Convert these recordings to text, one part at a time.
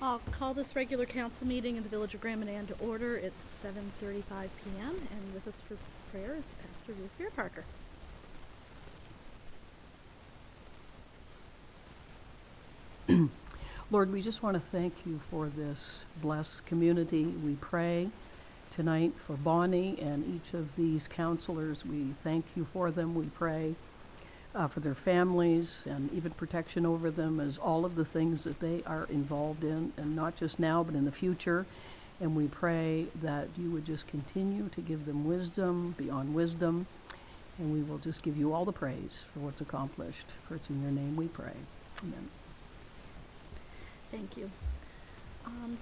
I'll call this regular council meeting in the Village of Grand Manan to order. It's 7:35 p.m. and with us for prayer is Pastor Ruth Beer Parker. Lord, we just want to thank you for this blessed community. We pray tonight for Bonnie and each of these counselors. We thank you for them. We pray for their families and even protection over them as all of the things that they are involved in, and not just now, but in the future. And we pray that you would just continue to give them wisdom beyond wisdom, and we will just give you all the praise for what's accomplished. For it's in your name we pray. Amen. Thank you.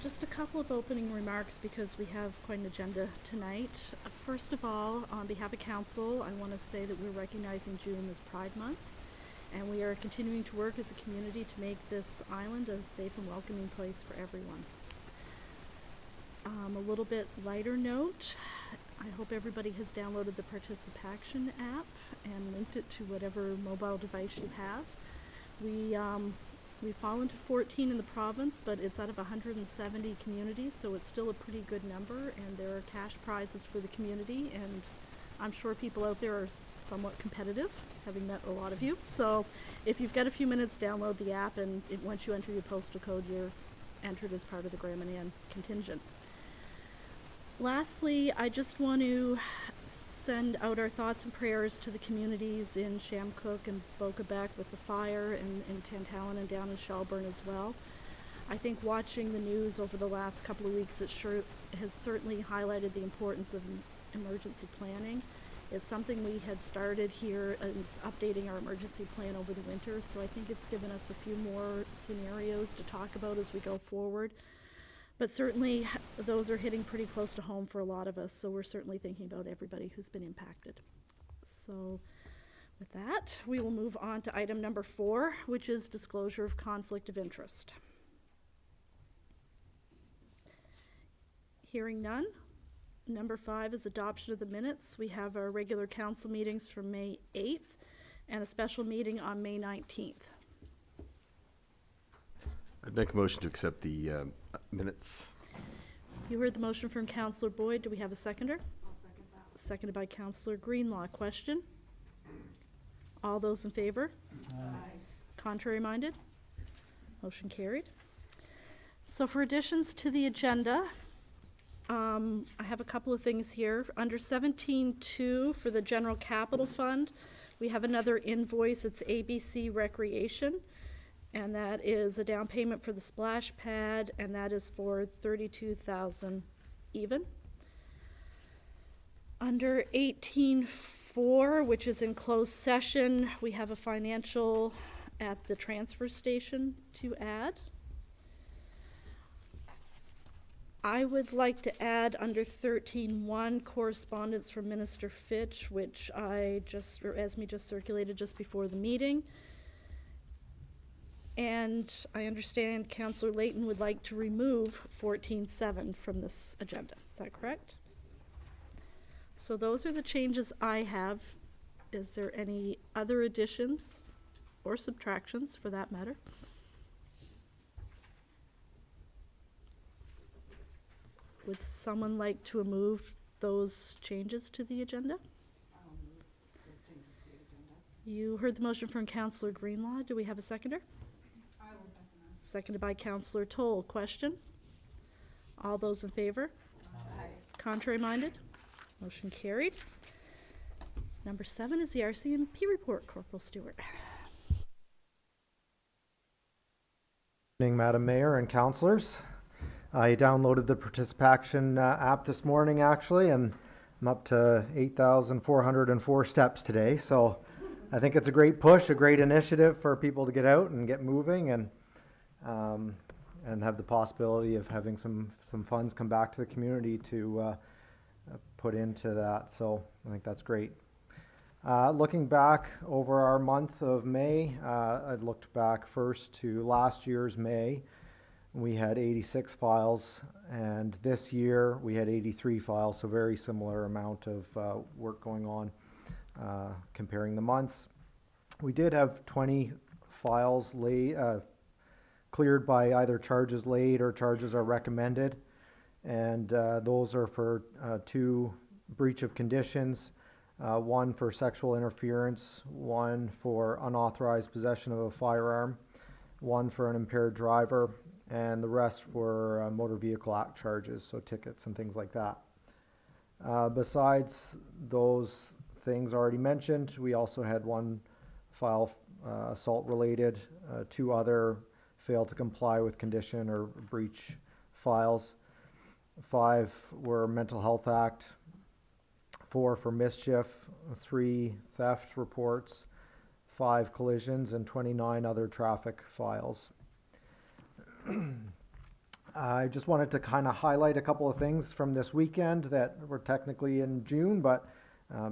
Just a couple of opening remarks because we have quite an agenda tonight. First of all, on behalf of council, I want to say that we're recognizing June as Pride Month, and we are continuing to work as a community to make this island a safe and welcoming place for everyone. A little bit lighter note, I hope everybody has downloaded the Participation app and linked it to whatever mobile device you have. We've fallen to 14 in the province, but it's out of 170 communities, so it's still a pretty good number, and there are cash prizes for the community, and I'm sure people out there are somewhat competitive, having met a lot of you. So if you've got a few minutes, download the app, and once you enter your postal code, you're entered as part of the Grand Manan contingent. Lastly, I just want to send out our thoughts and prayers to the communities in Shamcook and Bocabec with the fire, and in Tantallon and down in Shelburne as well. I think watching the news over the last couple of weeks, it sure has certainly highlighted the importance of emergency planning. It's something we had started here and updating our emergency plan over the winter, so I think it's given us a few more scenarios to talk about as we go forward. But certainly those are hitting pretty close to home for a lot of us, so we're certainly thinking about everybody who's been impacted. So with that, we will move on to item number 4, which is disclosure of conflict of interest. Hearing none. Number 5 is adoption of the minutes. We have our regular council meetings from May 8th and a special meeting on May 19th. I'd make a motion to accept the minutes. You heard the motion from Councillor Boyd. Do we have a seconder? I'll second that. Seconded by Councillor Greenlaw. Question? All those in favor? Aye. Contrary minded? Motion carried. So for additions to the agenda, I have a couple of things here. Under 17.2 for the General Capital Fund, we have another invoice. It's ABC Recreation, and that is a down payment for the splash pad, and that is for $32,000 even. Under 18.4, which is in closed session, we have a financial at the transfer station to add. I would like to add under 13.1 correspondence from Minister Fitch, which Esme just circulated just before the meeting. And I understand Councillor Layton would like to remove 14.7 from this agenda. Is that correct? So those are the changes I have. Is there any other additions or subtractions for that matter? Would someone like to move those changes to the agenda? I'll move those changes to the agenda. You heard the motion from Councillor Greenlaw. Do we have a seconder? I will second that. Seconded by Councillor Toll. Question? All those in favor? Aye. Contrary minded? Motion carried. Number 7 is the RCMP report. Corporal Stewart. Good evening, Madam Mayor and councillors. I downloaded the Participation app this morning, actually, and I'm up to 8,404 steps today. So I think it's a great push, a great initiative for people to get out and get moving, and have the possibility of having some funds come back to the community to put into that. So I think that's great. Looking back over our month of May, I looked back first to last year's May. We had 86 files, and this year we had 83 files, so very similar amount of work going on comparing the months. We did have 20 files cleared by either charges laid or charges are recommended. And those are for 2 breach of conditions, 1 for sexual interference, 1 for unauthorized possession of a firearm, 1 for an impaired driver, and the rest for motor vehicle act charges, so tickets and things like that. Besides those things already mentioned, we also had 1 file assault related, 2 other fail to comply with condition or breach files. 5 were mental health act, 4 for mischief, 3 theft reports, 5 collisions, and 29 other traffic files. I just wanted to kind of highlight a couple of things from this weekend that were technically in June, but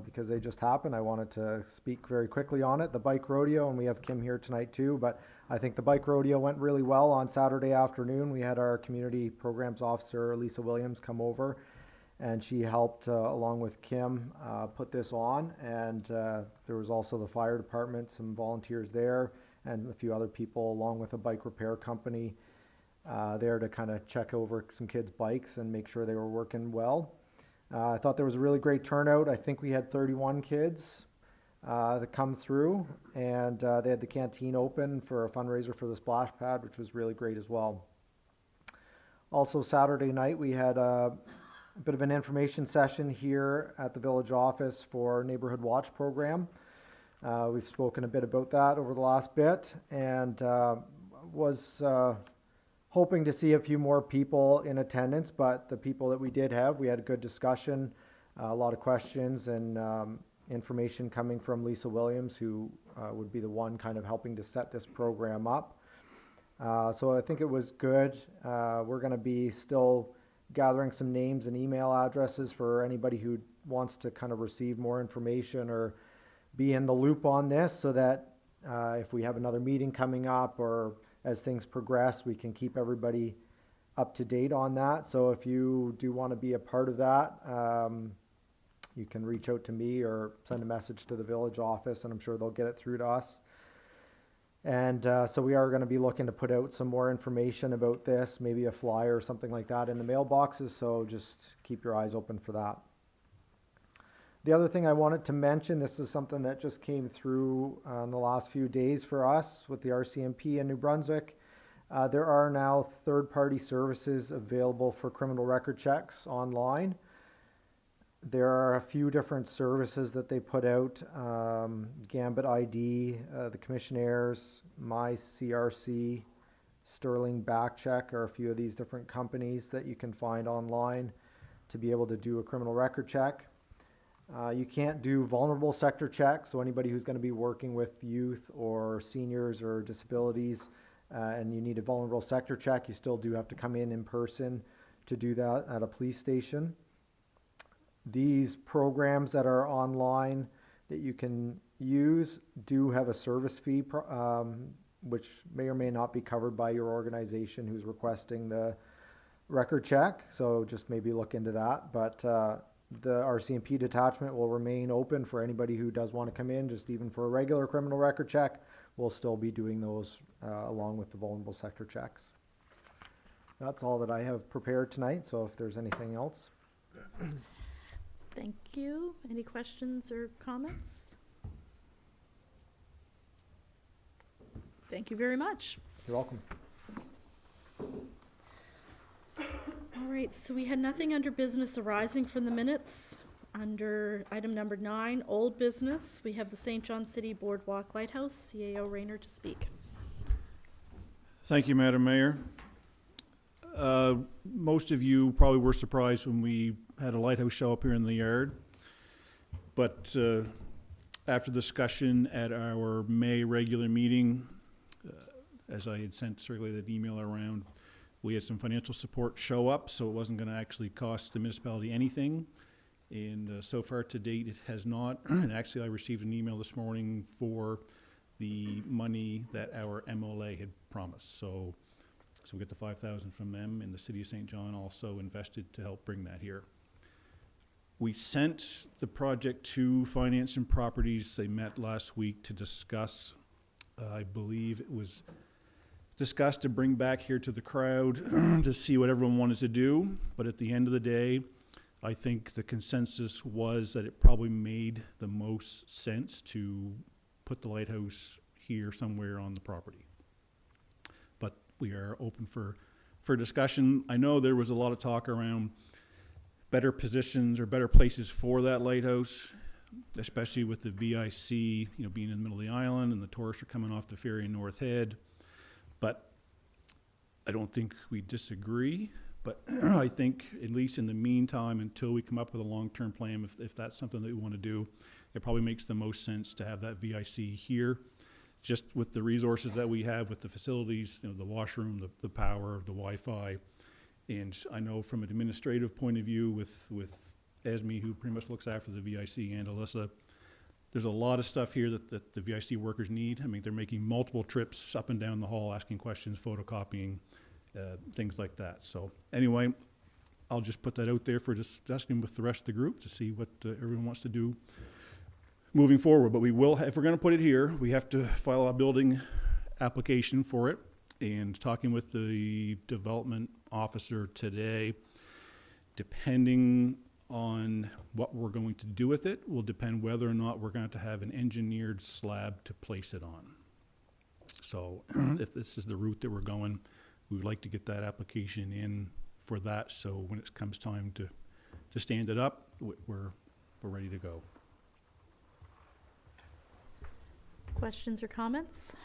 because they just happened, I wanted to speak very quickly on it. The bike rodeo, and we have Kim here tonight too, but I think the bike rodeo went really well on Saturday afternoon. We had our community programs officer, Lisa Williams, come over, and she helped, along with Kim, put this on. And there was also the fire department, some volunteers there, and a few other people, along with a bike repair company, there to kind of check over some kids' bikes and make sure they were working well. I thought there was a really great turnout. I think we had 31 kids that come through, and they had the canteen open for a fundraiser for the splash pad, which was really great as well. Also Saturday night we had a bit of an information session here at the village office for Neighborhood Watch program. We've spoken a bit about that over the last bit, and was hoping to see a few more people in attendance, but the people that we did have, we had a good discussion, a lot of questions, and information coming from Lisa Williams, who would be the one kind of helping to set this program up. So I think it was good. We're going to be still gathering some names and email addresses for anybody who wants to kind of receive more information or be in the loop on this, so that if we have another meeting coming up or as things progress, we can keep everybody up to date on that. So if you do want to be a part of that, you can reach out to me or send a message to the village office, and I'm sure they'll get it through to us. And so we are going to be looking to put out some more information about this, maybe a flyer or something like that in the mailboxes, so just keep your eyes open for that. The other thing I wanted to mention, this is something that just came through in the last few days for us with the RCMP in New Brunswick. There are now third-party services available for criminal record checks online. There are a few different services that they put out, Gambit ID, the Commissionaires, MyCRC, Sterling Backcheck are a few of these different companies that you can find online to be able to do a criminal record check. You can't do vulnerable sector checks, so anybody who's going to be working with youth or seniors or disabilities and you need a vulnerable sector check, you still do have to come in person to do that at a police station. These programs that are online that you can use do have a service fee, which may or may not be covered by your organization who's requesting the record check, so just maybe look into that. But the RCMP detachment will remain open for anybody who does want to come in, just even for a regular criminal record check. We'll still be doing those along with the vulnerable sector checks. That's all that I have prepared tonight, so if there's anything else. Thank you. Any questions or comments? Thank you very much. You're welcome. All right, so we had nothing under business arising from the minutes. Under item number 9, old business, we have the St. John City Boardwalk Lighthouse, CAO Rayner to speak. Thank you, Madam Mayor. Most of you probably were surprised when we had a lighthouse show up here in the yard. But after discussion at our May regular meeting, as I had circulated email around, we had some financial support show up, so it wasn't going to actually cost the municipality anything. And so far to date, it has not. And actually, I received an email this morning for the money that our MLA had promised. So we get the $5,000 from them, and the City of St. John also invested to help bring that here. We sent the project to Finance and Properties. They met last week to discuss, I believe it was discussed to bring back here to the crowd to see what everyone wanted to do. But at the end of the day, I think the consensus was that it probably made the most sense to put the lighthouse here somewhere on the property. But we are open for discussion. I know there was a lot of talk around better positions or better places for that lighthouse, especially with the VIC, being in the middle of the island and the tourists are coming off the ferry in North Head. But I don't think we disagree. But I think, at least in the meantime, until we come up with a long-term plan, if that's something that we want to do, it probably makes the most sense to have that VIC here, just with the resources that we have, with the facilities, the washroom, the power, the Wi-Fi. And I know from an administrative point of view with Esme, who pretty much looks after the VIC, and Alyssa, there's a lot of stuff here that the VIC workers need. I mean, they're making multiple trips up and down the hall, asking questions, photocopying, things like that. So anyway, I'll just put that out there for discussion with the rest of the group to see what everyone wants to do moving forward. But we will, if we're going to put it here, we have to file a building application for it. And talking with the development officer today, depending on what we're going to do with it will depend whether or not we're going to have an engineered slab to place it on. So if this is the route that we're going, we would like to get that application in for that, so when it comes time to stand it up, we're ready to go. Questions or comments?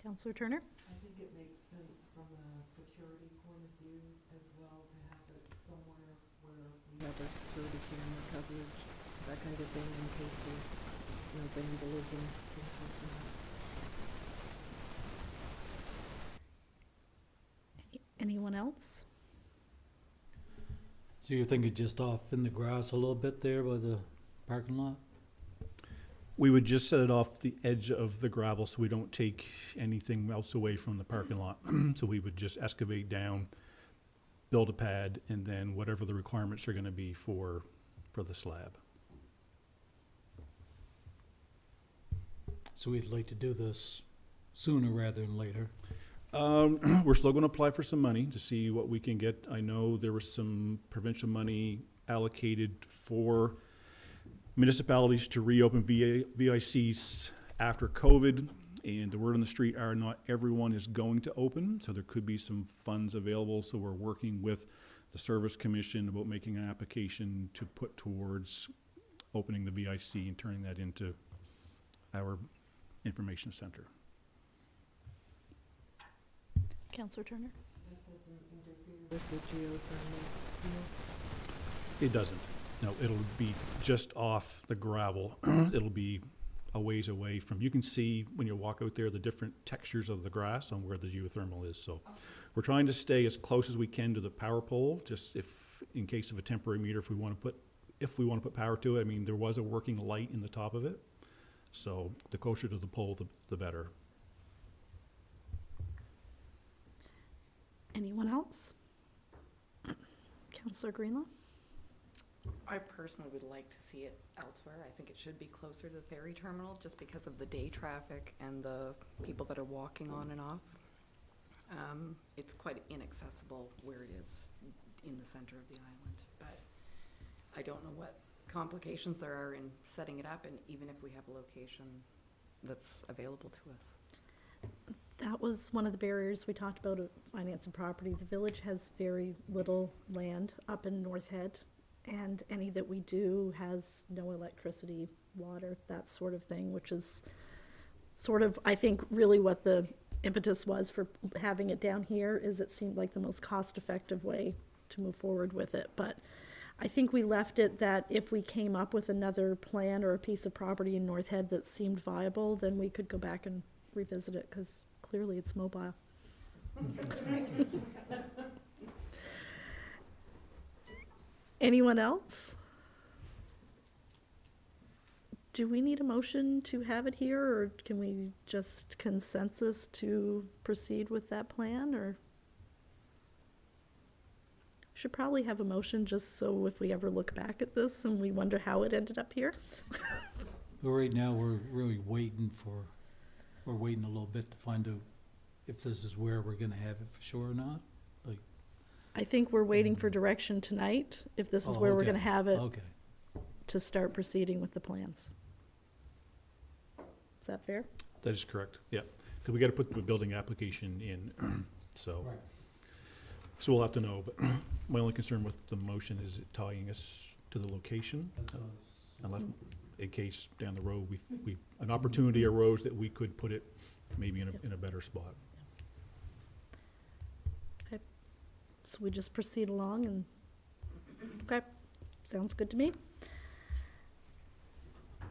Councillor Turner? I think it makes sense from a security point of view as well to have it somewhere where we have our security camera coverage, that kind of thing, in case of, vandalism, things like that. Anyone else? So you're thinking just off in the grass a little bit there by the parking lot? We would just set it off the edge of the gravel so we don't take anything else away from the parking lot. So we would just excavate down, build a pad, and then whatever the requirements are going to be for the slab. So we'd like to do this sooner rather than later. We're still going to apply for some money to see what we can get. I know there was some provincial money allocated for municipalities to reopen VICs after COVID, and the word on the street are not everyone is going to open, so there could be some funds available. So we're working with the Service Commission about making an application to put towards opening the VIC and turning that into our information center. Councillor Turner? That doesn't interfere with the geothermal field. It doesn't. No, it'll be just off the gravel. It'll be a ways away from, you can see when you walk out there the different textures of the grass on where the geothermal is. So we're trying to stay as close as we can to the power pole, just if, in case of a temporary meter, if we want to put power to it. I mean, there was a working light in the top of it. So the closer to the pole, the better. Anyone else? Councillor Greenlaw? I personally would like to see it elsewhere. I think it should be closer to the ferry terminal just because of the day traffic and the people that are walking on and off. It's quite inaccessible where it is in the center of the island, but I don't know what complications there are in setting it up, and even if we have a location that's available to us. That was one of the barriers we talked about at Finance and Property. The village has very little land up in North Head, and any that we do has no electricity, water, that sort of thing, which is sort of, I think, really what the impetus was for having it down here, is it seemed like the most cost-effective way to move forward with it. But I think we left it that if we came up with another plan or a piece of property in North Head that seemed viable, then we could go back and revisit it, because clearly it's mobile. Anyone else? Do we need a motion to have it here, or can we just consensus to proceed with that plan, or? Should probably have a motion just so if we ever look back at this and we wonder how it ended up here. But right now, we're really waiting for we're waiting a little bit to find out if this is where we're gonna have it for sure or not? I think we're waiting for direction tonight, if this is Oh, where we're okay. gonna have it, Okay, to start proceeding with the plans. Is that fair? That is correct, yeah. Because we got to put the building application in, so. right. So we'll have to know, but my only concern with the motion is it tying us to the location. That's what I was- Unless, in case down the road, an opportunity arose that we could put it maybe in a better spot. So we just proceed along and, okay, sounds good to me.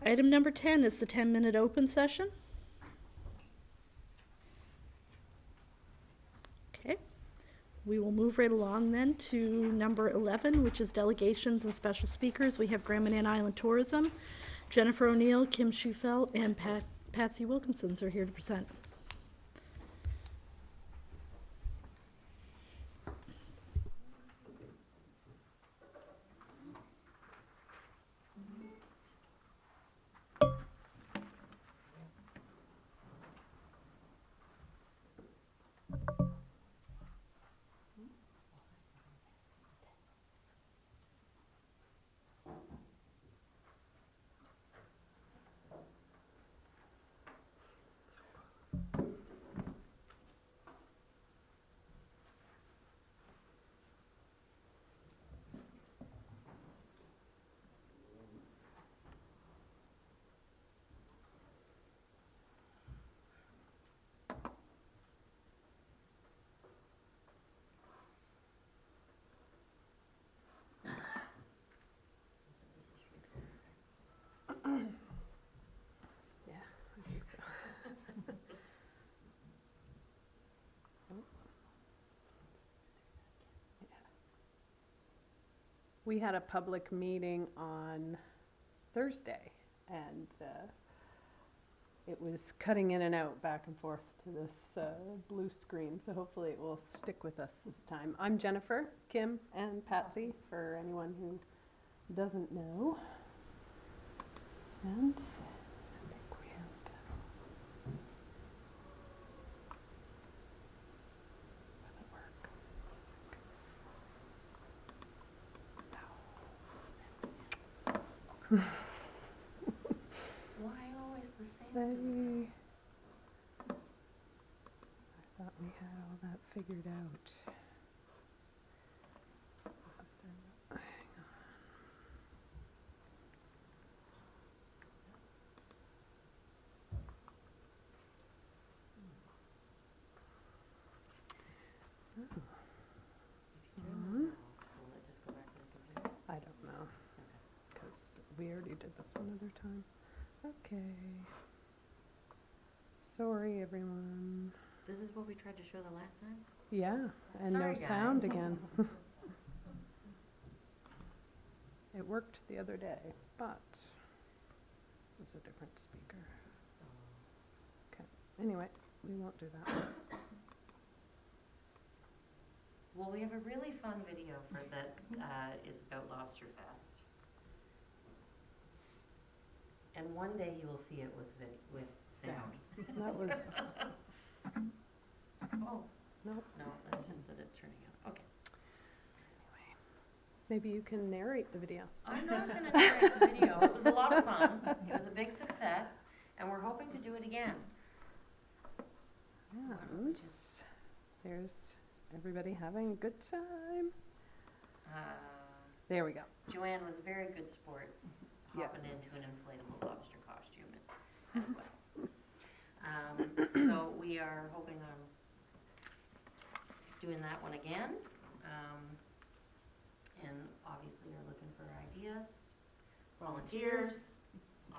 Item number 10 is the 10-minute open session. Okay, we will move right along then to number 11, which is delegations and special speakers. We have Grand Manan Island Tourism. Jennifer O'Neill, Kim Schufelt, and Patsy Wilkinsons are here to present. Yeah, I think so. We had a public meeting on Thursday, and it was cutting in and out back and forth to this blue screen, so hopefully it will stick with us this time. I'm Jennifer, Kim, and Patsy, for anyone who doesn't know. And I think we have. Will it work? Why always the same? I thought we had all that figured out. Hang on. Will it just go back to the computer? I don't know, because we already did this one other time. Okay. Sorry, everyone. This is what we tried to show the last time? Yeah, and Sorry, no guys. sound again. It worked the other day, but it was a different speaker. Okay, anyway, we won't do that. Well, we have a really fun video for that is about Lobster Fest. And one day you will see it with sound. That was, Oh, nope. no, that's just that it's turning out. Okay. Maybe you can narrate the video. I'm not going to narrate the video. It was a lot of fun. It was a big success, and we're hoping to do it again. And there's everybody having a good time. There we go. Joanne was a very good sport, hopping Yes. into an inflatable lobster costume as well. So we are hoping on doing that one again. And obviously are looking for ideas, volunteers,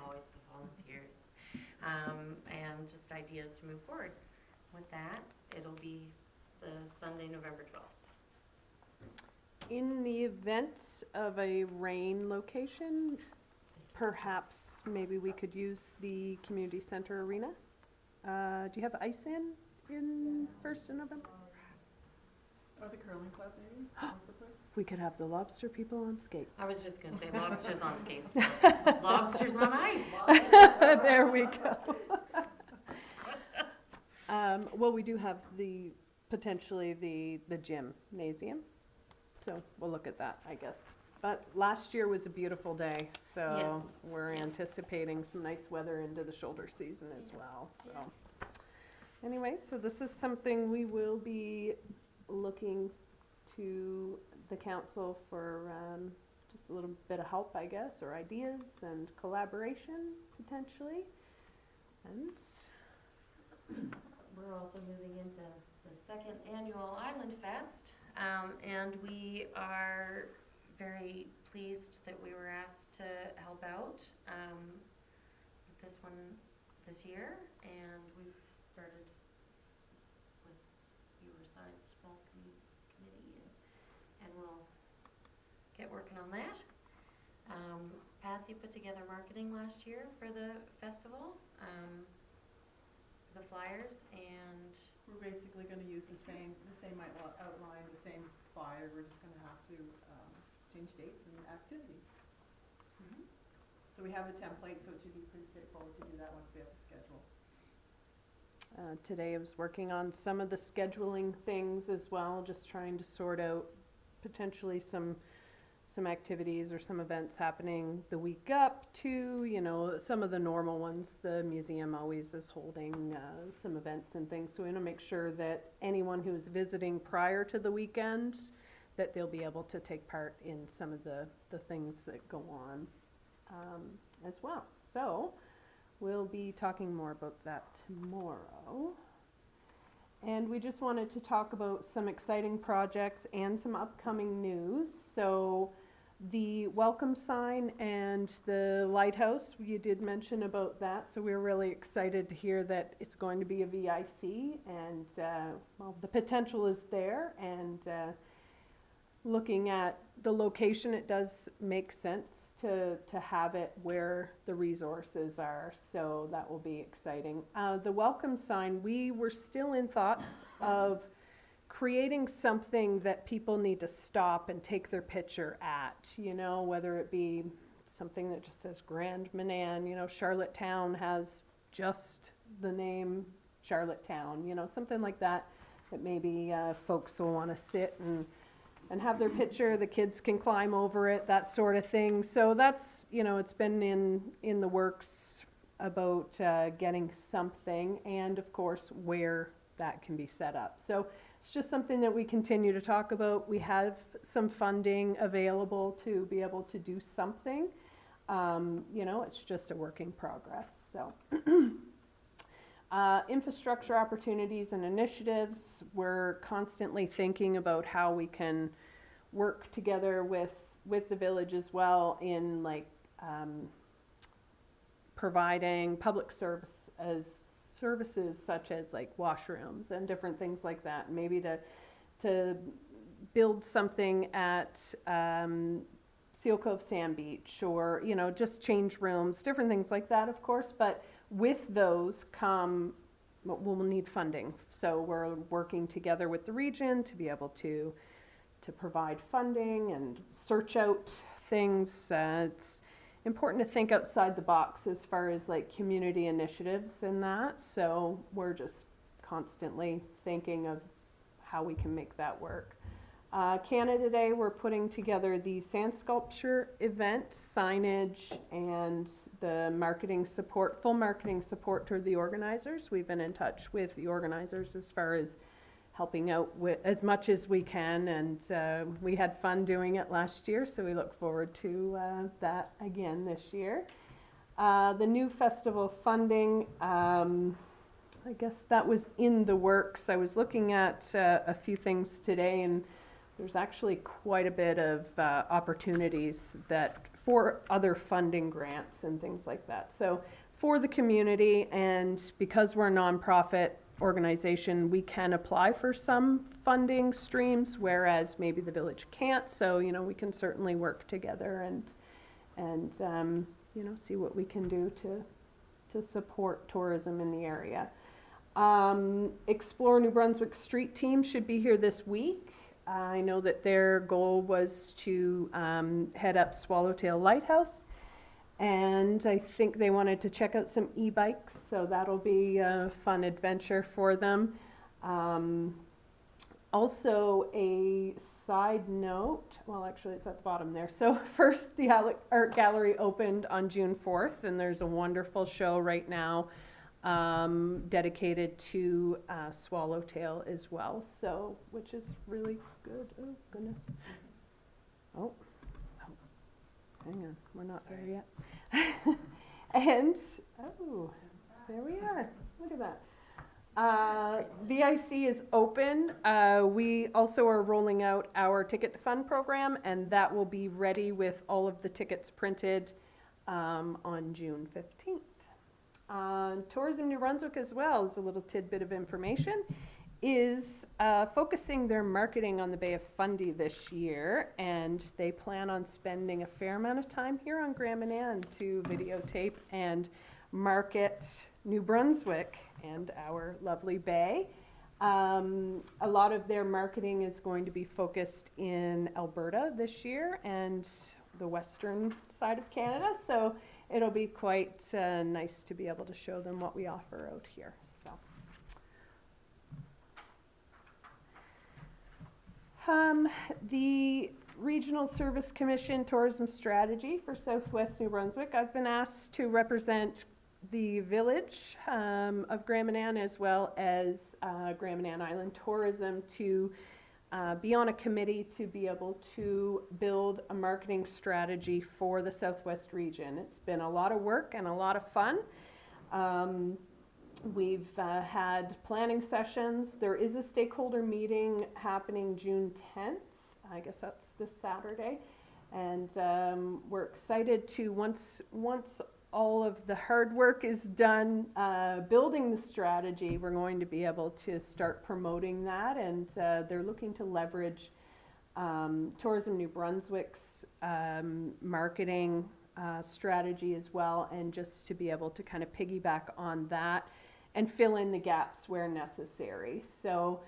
always the volunteers, and just ideas to move forward. With that, it'll be the Sunday, November 12th. In the event of a rain location, perhaps maybe we could use the community center arena. Do you have ice in 1st of November? Or the curling club maybe, possibly? We could have the lobster people on skates. I was just gonna say lobsters on skates. Lobsters on ice. There we go. Well, we do have potentially the gymnasium, so we'll look at that, I guess. But last year was a beautiful day, so Yes. we're Yeah. anticipating some nice weather into the shoulder season as Yeah. well, so. Anyway, so this is something we will be looking to the council for, just a little bit of help, I guess, or ideas and collaboration potentially. And We're also moving into the second annual Island Fest, and we are very pleased that we were asked to help out with this one this year, and we've started with Riverside Small Committee, and we'll get working on that. Patsy put together marketing last year for the festival, the flyers, and We're basically gonna use the same outline, the same flyer, we're just gonna have to, change dates and activities. So we have a template, so it should be pretty straightforward to do that once we have the schedule. today I was working on some of the scheduling things as well, just trying to sort out potentially some activities or some events happening the week up to, some of the normal ones. The museum always is holding some events and things, so we want to make sure that anyone who's visiting prior to the weekend, that they'll be able to take part in some of the things that go on as well. So we'll be talking more about that tomorrow. And we just wanted to talk about some exciting projects and some upcoming news. So the welcome sign and the lighthouse, you did mention about that. So we're really excited to hear that it's going to be a VIC, and well, the potential is there. And looking at the location, it does make sense to have it where the resources are, so that will be exciting. The welcome sign, we were still in thoughts of creating something that people need to stop and take their picture at, whether it be something that just says Grand Manan, Charlottetown has just the name Charlottetown, something like that, that maybe folks will want to sit and have their picture, the kids can climb over it, that sort of thing. So that's, it's been in the works about getting something, and of course where that can be set up. So it's just something that we continue to talk about. We have some funding available to be able to do something. It's just a work in progress. So infrastructure opportunities and initiatives, we're constantly thinking about how we can work together with the village as well in providing public services such as washrooms and different things like that. Maybe to build something at Seal Cove Sand Beach, or just change rooms, different things like that, of course. But with those come, we'll need funding. So we're working together with the region to be able to provide funding and search out things. It's important to think outside the box as far as community initiatives and that. So we're just constantly thinking of how we can make that work. Canada Day, we're putting together the sand sculpture event, signage, and the marketing support, full marketing support to the organizers. We've been in touch with the organizers as far as helping out with as much as we can, and we had fun doing it last year, so we look forward to that again this year. The new festival funding, I guess that was in the works. I was looking at a few things today, and there's actually quite a bit of opportunities for other funding grants and things like that. So for the community, and because we're a nonprofit organization, we can apply for some funding streams, whereas maybe the village can't. So we can certainly work together and see what we can do to support tourism in the area. Explore New Brunswick Street team should be here this week. I know that their goal was to head up Swallowtail Lighthouse And I think they wanted to check out some e-bikes, so that'll be a fun adventure for them. Also, a side note, well, actually, it's at the bottom there. So first, the Art Gallery opened on June 4th, and there's a wonderful show right now dedicated to Swallowtail as well, so, which is really good. Oh, goodness. Oh, hang on, we're not there yet. And, oh, there we are. Look at that. VIC is open. We also are rolling out our Ticket to Fun program, and that will be ready with all of the tickets printed on June 15th. Tourism New Brunswick as well, is a little tidbit of information, is focusing their marketing on the Bay of Fundy this year, and they plan on spending a fair amount of time here on Graham and Ann to videotape and market New Brunswick and our lovely bay. A lot of their marketing is going to be focused in Alberta this year and the western side of Canada, so it'll be quite nice to be able to show them what we offer out here. So, the Regional Service Commission Tourism Strategy for Southwest New Brunswick, I've been asked to represent the village of Graham and Ann, as well as Graham and Ann Island Tourism, to be on a committee to be able to build a marketing strategy for the Southwest region. It's been a lot of work and a lot of fun. We've had planning sessions. There is a stakeholder meeting happening June 10th. I guess that's this Saturday. And we're excited to, once all of the hard work is done building the strategy, we're going to be able to start promoting that, and they're looking to leverage Tourism New Brunswick's marketing strategy as well, and just to be able to kind of piggyback on that and fill in the gaps where necessary. So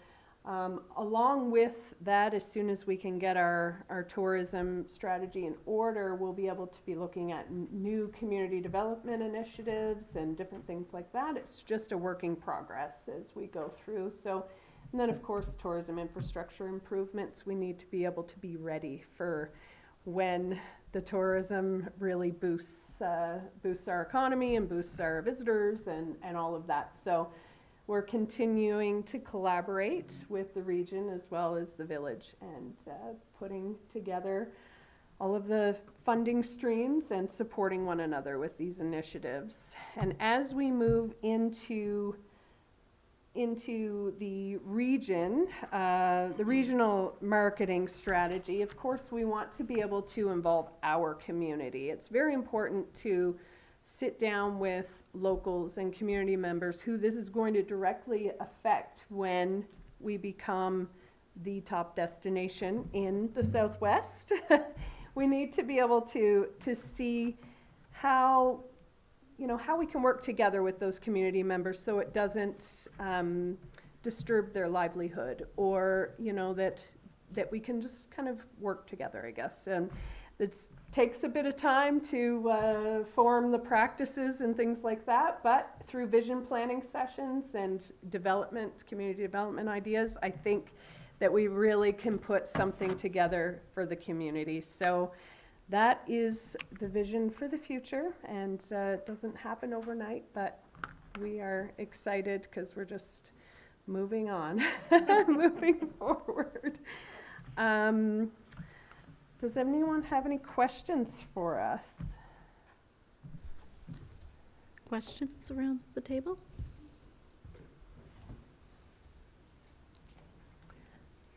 along with that, as soon as we can get our tourism strategy in order, we'll be able to be looking at new community development initiatives and different things like that. It's just a work in progress as we go through. So, and then of course, tourism infrastructure improvements. We need to be able to be ready for when the tourism really boosts our economy and boosts our visitors and all of that. So we're continuing to collaborate with the region as well as the village, and putting together all of the funding streams and supporting one another with these initiatives. And as we move into the region, the regional marketing strategy, of course, we want to be able to involve our community. It's very important to sit down with locals and community members who this is going to directly affect when we become the top destination in the Southwest. We need to be able to see how, you know, how we can work together with those community members so it doesn't disturb their livelihood, or, you know, that we can just kind of work together, I guess. And it takes a bit of time to form the practices and things like that, but through vision planning sessions and community development ideas, I think that we really can put something together for the community. So that is the vision for the future, and it doesn't happen overnight, but we are excited because we're just moving on, moving forward. Does anyone have any questions for us? Questions around the table?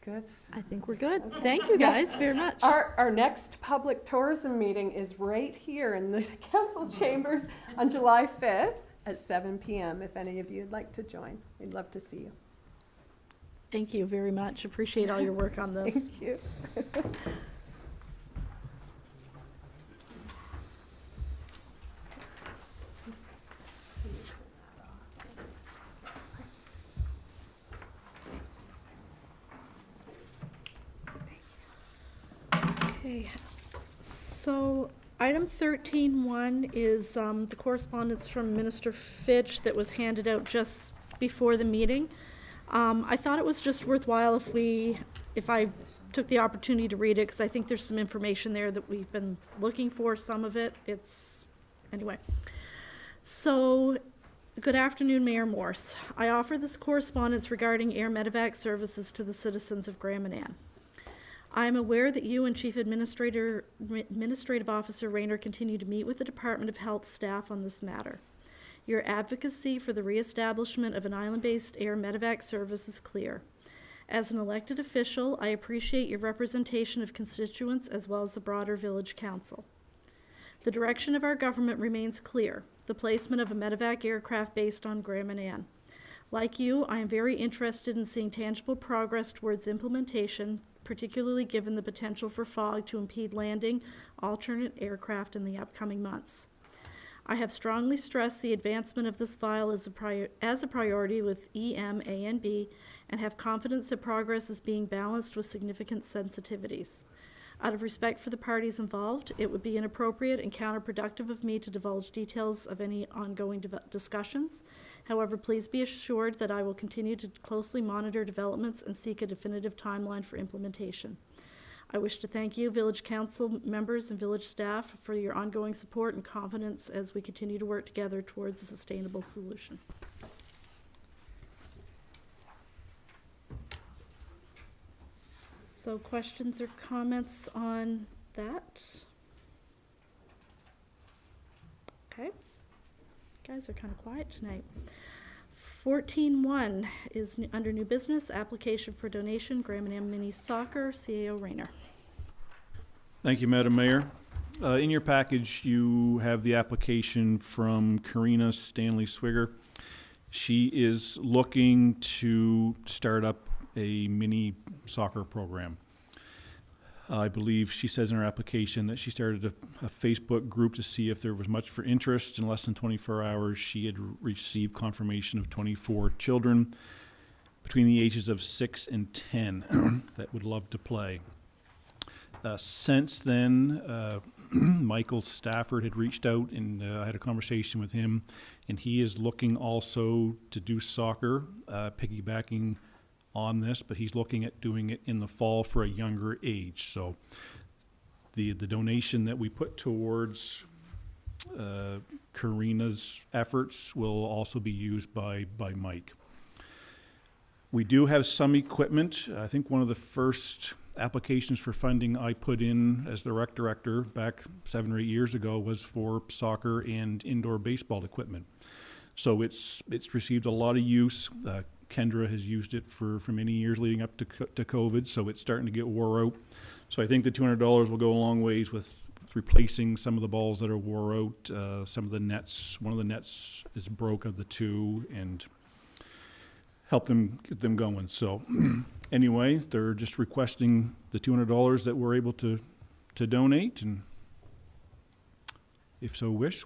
Good. I think we're good. Thank you guys very much. Our next public tourism meeting is right here in the council chambers on July 5th at 7 p.m. If any of you would like to join, we'd love to see you. Thank you very much. Appreciate all your work on this. Thank you. Okay, so Item 13.1 is the correspondence from Minister Fitch that was handed out just before the meeting. I thought it was just worthwhile if I took the opportunity to read it, because I think there's some information there that we've been looking for, some of it. Anyway. So, good afternoon, Mayor Morse. I offer this correspondence regarding air medevac services to the citizens of Grand Manan. I am aware that you and Chief Administrative Officer Rayner continue to meet with the Department of Health staff on this matter. Your advocacy for the reestablishment of an island-based air medevac service is clear. As an elected official, I appreciate your representation of constituents as well as the broader Village Council. The direction of our government remains clear: the placement of a medevac aircraft based on Grand Manan. Like you, I am very interested in seeing tangible progress towards implementation, particularly given the potential for fog to impede landing alternate aircraft in the upcoming months. I have strongly stressed the advancement of this file as a priority with EMANB and have confidence that progress is being balanced with significant sensitivities. Out of respect for the parties involved, it would be inappropriate and counterproductive of me to divulge details of any ongoing discussions. However, please be assured that I will continue to closely monitor developments and seek a definitive timeline for implementation. I wish to thank you, Village Council members and Village staff, for your ongoing support and confidence as we continue to work together towards a sustainable solution. So, questions or comments on that? Okay. You guys are kind of quiet tonight. 14.1 is under new business, application for donation, Grand Manan Mini Soccer, CAO Rayner. Thank you, Madam Mayor. In your package, you have the application from Karina Stanley Swigger. She is looking to start up a mini soccer program. I believe she says in her application that she started a Facebook group to see if there was much for interest. In less than 24 hours, she had received confirmation of 24 children between the ages of 6 and 10 that would love to play. Since then, Michael Stafford had reached out, and I had a conversation with him, and he is looking also to do soccer, piggybacking on this, but he's looking at doing it in the fall for a younger age. So the donation that we put towards Karina's efforts will also be used by Mike. We do have some equipment. I think one of the first applications for funding I put in as the rec director back 7 or 8 years ago was for soccer and indoor baseball equipment. So it's received a lot of use. Kendra has used it for many years leading up to COVID, so it's starting to get wore out. So I think the $200 will go a long ways with replacing some of the balls that are wore out, some of the nets. One of the nets is broke of the two, and help them get them going. So anyway, they're just requesting the $200 that we're able to donate, and if so wish,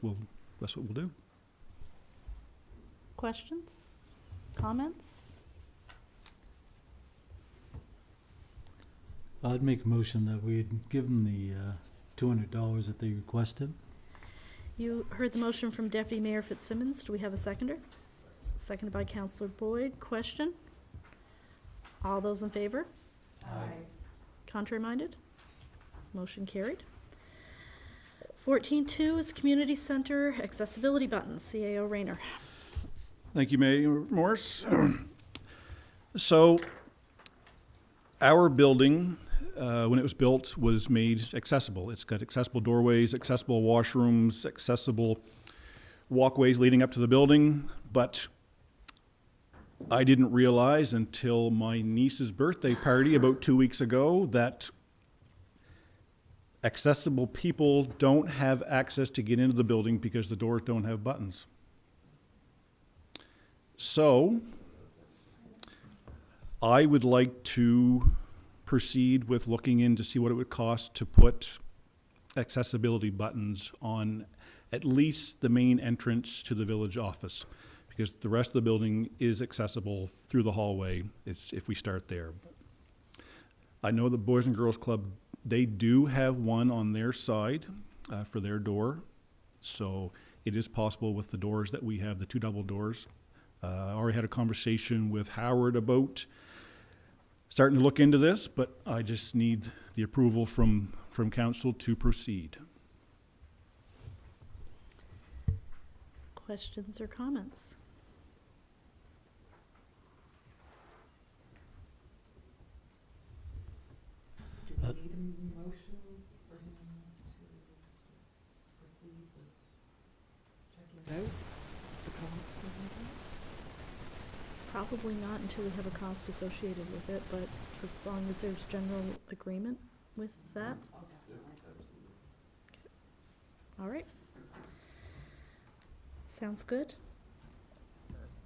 that's what we'll do. Questions? Comments? I'd make a motion that we'd give them the $200 that they requested. You heard the motion from Deputy Mayor Fitzsimmons. Do we have a seconder? Seconded by Councillor Boyd. Question? All those in favor? Aye. Contrary minded? Motion carried. 14.2 is Community Center Accessibility Buttons, CAO Rayner. Thank you, Mayor Morse. So our building, when it was built, was made accessible. It's got accessible doorways, accessible washrooms, accessible walkways leading up to the building, but I didn't realize until my niece's birthday party about 2 weeks ago that accessible people don't have access to get into the building because the doors don't have buttons. So I would like to proceed with looking in to see what it would cost to put accessibility buttons on at least the main entrance to the village office, because the rest of the building is accessible through the hallway. It's if we start there. I know the Boys and Girls Club, they do have one on their side. for their door. So it is possible with the doors that we have, the 2 double doors. I already had a conversation with Howard about starting to look into this, but I just need the approval from council to proceed. Questions or comments? Do we need a motion for him to just proceed with checking out the costs and everything? Probably not until we have a cost associated with it, but as long as there's general agreement with that. All right. Sounds good.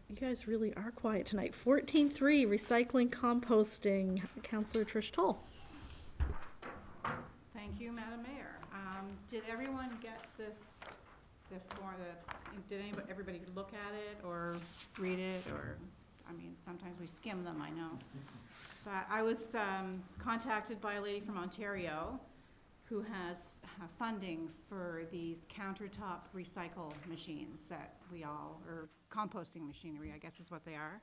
You guys really are quiet tonight. 14.3, recycling, composting. Councillor Trish Toll. Thank you, Madam Mayor. Did everyone get this, did everybody look at it or read it, or, I mean, sometimes we skim them, I know. But I was contacted by a lady from Ontario who has funding for these countertop recycle machines that we all, or composting machinery, I guess is what they are.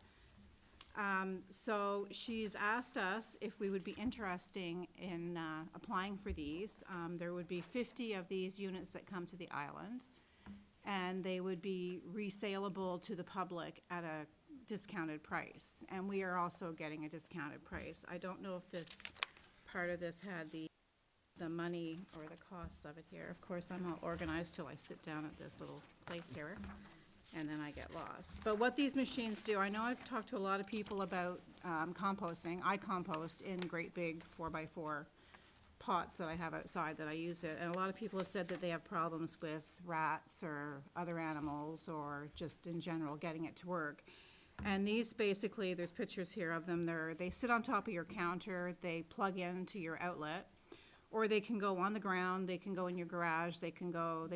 So she's asked us if we would be interested in applying for these. There would be 50 of these units that come to the island, and they would be resaleable to the public at a discounted price. And we are also getting a discounted price. I don't know if this, part of this had the money or the costs of it here. Of course, I'm all organized till I sit down at this little place here, and then I get lost. But what these machines do, I know I've talked to a lot of people about composting. I compost in great big 4x4 pots that I have outside that I use it. And a lot of people have said that they have problems with rats or other animals, or just in general getting it to work. And these basically, there's pictures here of them. They sit on top of your counter. They plug into your outlet. Or they can go on the ground, they can go in your garage, they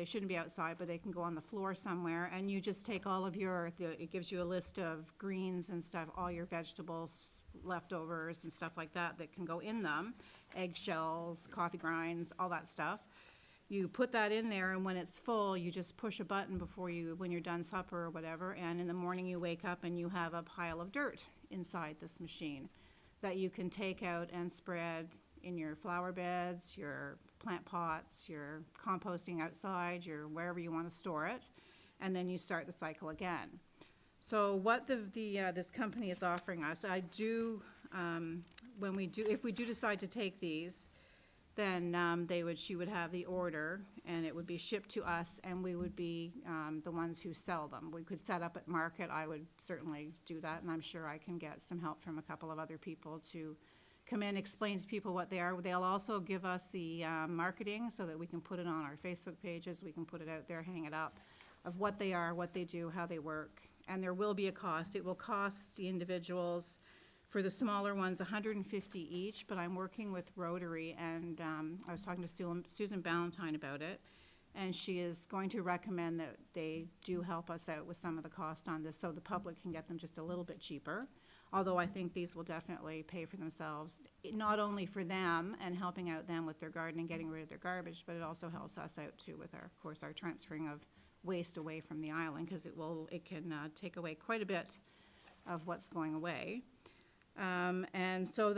shouldn't be outside, but they can go on the floor somewhere, and you just take all of it gives you a list of greens and stuff, all your vegetables, leftovers and stuff like that can go in them, eggshells, coffee grinds, all that stuff. You put that in there, and when it's full, you just push a button when you're done supper or whatever, and in the morning you wake up and you have a pile of dirt inside this machine that you can take out and spread in your flower beds, your plant pots, your composting outside, your wherever you want to store it, and then you start the cycle again. So what this company is offering us, if we do decide to take these, then she would have the order, and it would be shipped to us, and we would be the ones who sell them. We could set up at market. I would certainly do that, and I'm sure I can get some help from a couple of other people to come in, explain to people what they are. They'll also give us the marketing so that we can put it on our Facebook pages. We can put it out there, hang it up, of what they are, what they do, how they work. And there will be a cost. It will cost the individuals, for the smaller ones, $150 each, but I'm working with Rotary, and I was talking to Susan Ballantyne about it, and she is going to recommend that they do help us out with some of the cost on this so the public can get them just a little bit cheaper. Although I think these will definitely pay for themselves, not only for them and helping out them with their garden and getting rid of their garbage, but it also helps us out too with our transferring of waste away from the island, because it can take away quite a bit of what's going away. And so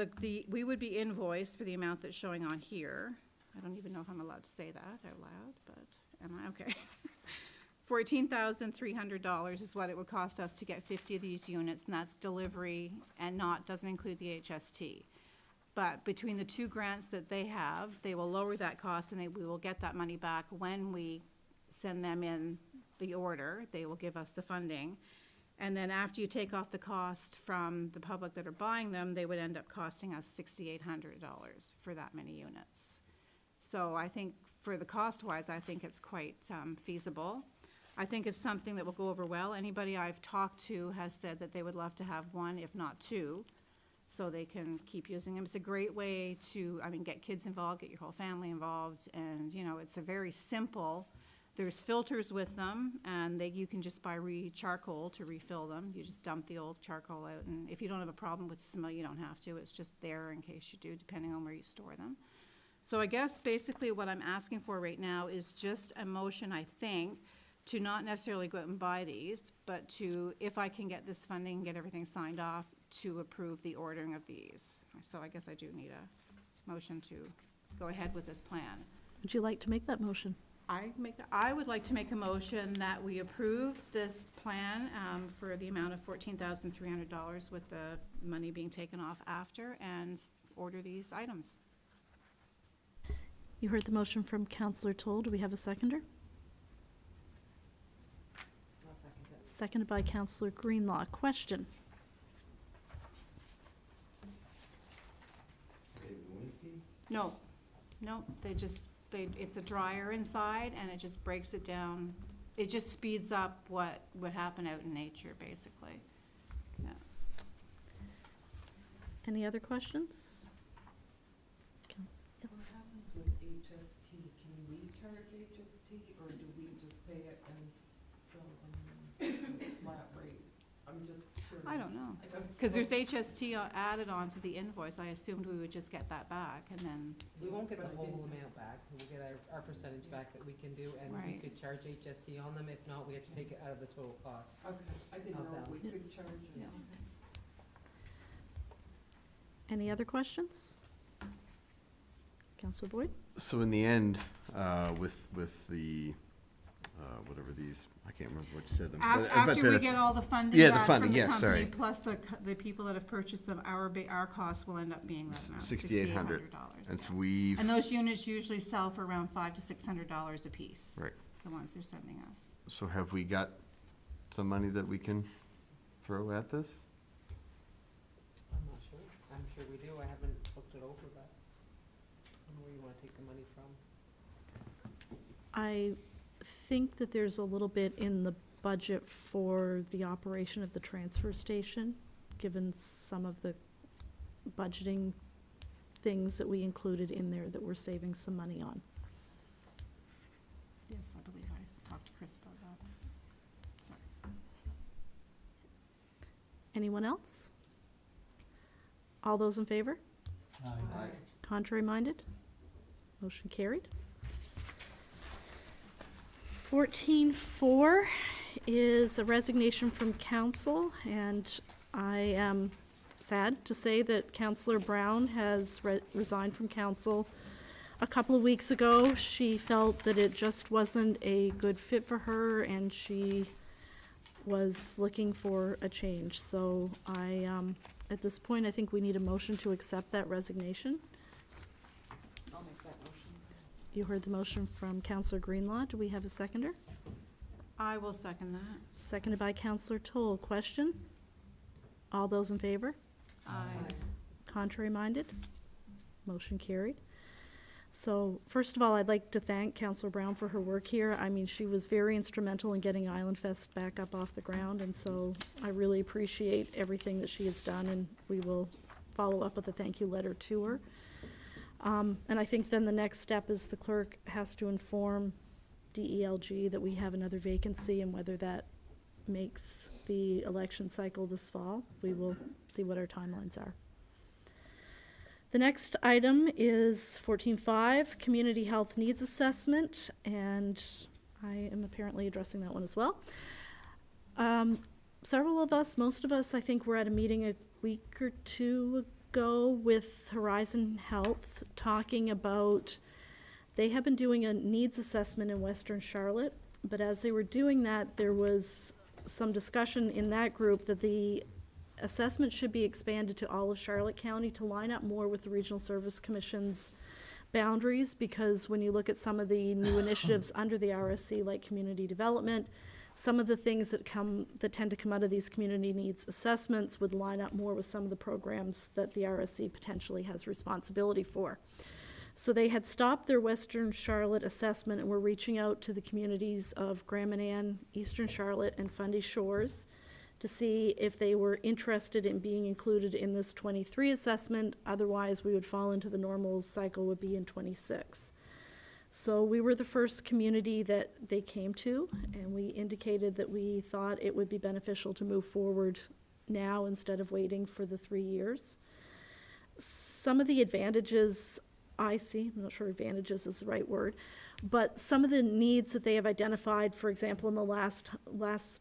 we would be invoiced for the amount that's showing on here. I don't even know if I'm allowed to say that out loud, but am I? Okay. $14,300 is what it would cost us to get 50 of these units, and that's delivery and doesn't include the HST. But between the 2 grants that they have, they will lower that cost, and we will get that money back when we send them in the order. They will give us the funding. And then after you take off the cost from the public that are buying them, they would end up costing us $6,800 for that many units. So I think for the cost-wise, I think it's quite feasible. I think it's something that will go over well. Anybody I've talked to has said that they would love to have 1, if not 2, so they can keep using them. It's a great way to, get kids involved, get your whole family involved, and, it's a very simple. There's filters with them, and you can just buy charcoal to refill them. You just dump the old charcoal out, and if you don't have a problem with the smell, you don't have to. It's just there in case you do, depending on where you store them. So I guess basically what I'm asking for right now is just a motion, I think, to not necessarily go out and buy these, but to, if I can get this funding, get everything signed off, to approve the ordering of these. So I guess I do need a motion to go ahead with this plan. Would you like to make that motion? I would like to make a motion that we approve this plan for the amount of $14,300 with the money being taken off after, and order these items. You heard the motion from Councillor Toll. Do we have a seconder? I'll second it. Seconded by Councillor Greenlaw. Question? No, it's a dryer inside, and it just breaks it down. It just speeds up what would happen out in nature, basically. Yeah. Any other questions? Council- What happens with HST? Can we charge HST, or do we just pay it and sell them at a flat rate? I'm just curious. I don't know. I don't- Because there's HST added onto the invoice. I assumed we would just get that back, and then, We won't get the whole amount back, we'll get our percentage back that we can do, and we Right. could charge HST on them, if not, we have to take it out of the total cost. Okay, I didn't know if we could charge Yeah. Any other questions? Councillor Boyd? So in the end, with the, whatever these, I can't remember what you said. but after we the- get all the funding Yeah, the back funding, from the yes, company, sorry. plus the people that have purchased them, our costs will end up being that amount, $6,800. $6,800. And so yeah. we've, And those units usually sell for around $500 to $600 a piece. right, The ones they're sending us. so have we got some money that we can throw at this? I'm not sure, I'm sure we do, I haven't looked it over, but I don't know where you wanna take the money from. I think that there's a little bit in the budget for the operation of the transfer station, given some of the budgeting things that we included in there that we're saving some money on. Yes, I believe I talked to Chris about that. Sorry. Anyone else? All those in favor? Aye. Contrary minded? Motion carried. 14.4 is a resignation from council, and I am sad to say that Councillor Brown has resigned from council a couple of weeks ago. She felt that it just wasn't a good fit for her, and she was looking for a change. So at this point, I think we need a motion to accept that resignation. I'll make that motion. You heard the motion from Councillor Greenlaw. Do we have a seconder? I will second that. Seconded by Councillor Toll. Question? All those in favor? Aye. Contrary minded? Motion carried. So, first of all, I'd like to thank Councillor Brown for her work here. I mean, she was very instrumental in getting Island Fest back up off the ground, and so I really appreciate everything that she has done, and we will follow up with a thank you letter to her. And I think then the next step is the clerk has to inform DELG that we have another vacancy, and whether that makes the election cycle this fall. We will see what our timelines are. The next item is 14.5, Community Health Needs Assessment, and I am apparently addressing that one as well. Several of us, most of us, I think, were at a meeting a week or two ago with Horizon Health talking about, they have been doing a needs assessment in Western Charlotte, but as they were doing that, there was some discussion in that group that the assessment should be expanded to all of Charlotte County to line up more with the Regional Service Commission's boundaries, because when you look at some of the new initiatives under the RSC, like community development, some of the things that tend to come out of these community needs assessments would line up more with some of the programs that the RSC potentially has responsibility for. So they had stopped their Western Charlotte assessment and were reaching out to the communities of Grand Manan, Eastern Charlotte, and Fundy Shores to see if they were interested in being included in this 23 assessment. Otherwise, we would fall into the normal cycle would be in 26. So we were the first community that they came to, and we indicated that we thought it would be beneficial to move forward now instead of waiting for the 3 years. Some of the advantages I see, I'm not sure advantages is the right word, but some of the needs that they have identified, for example, in the last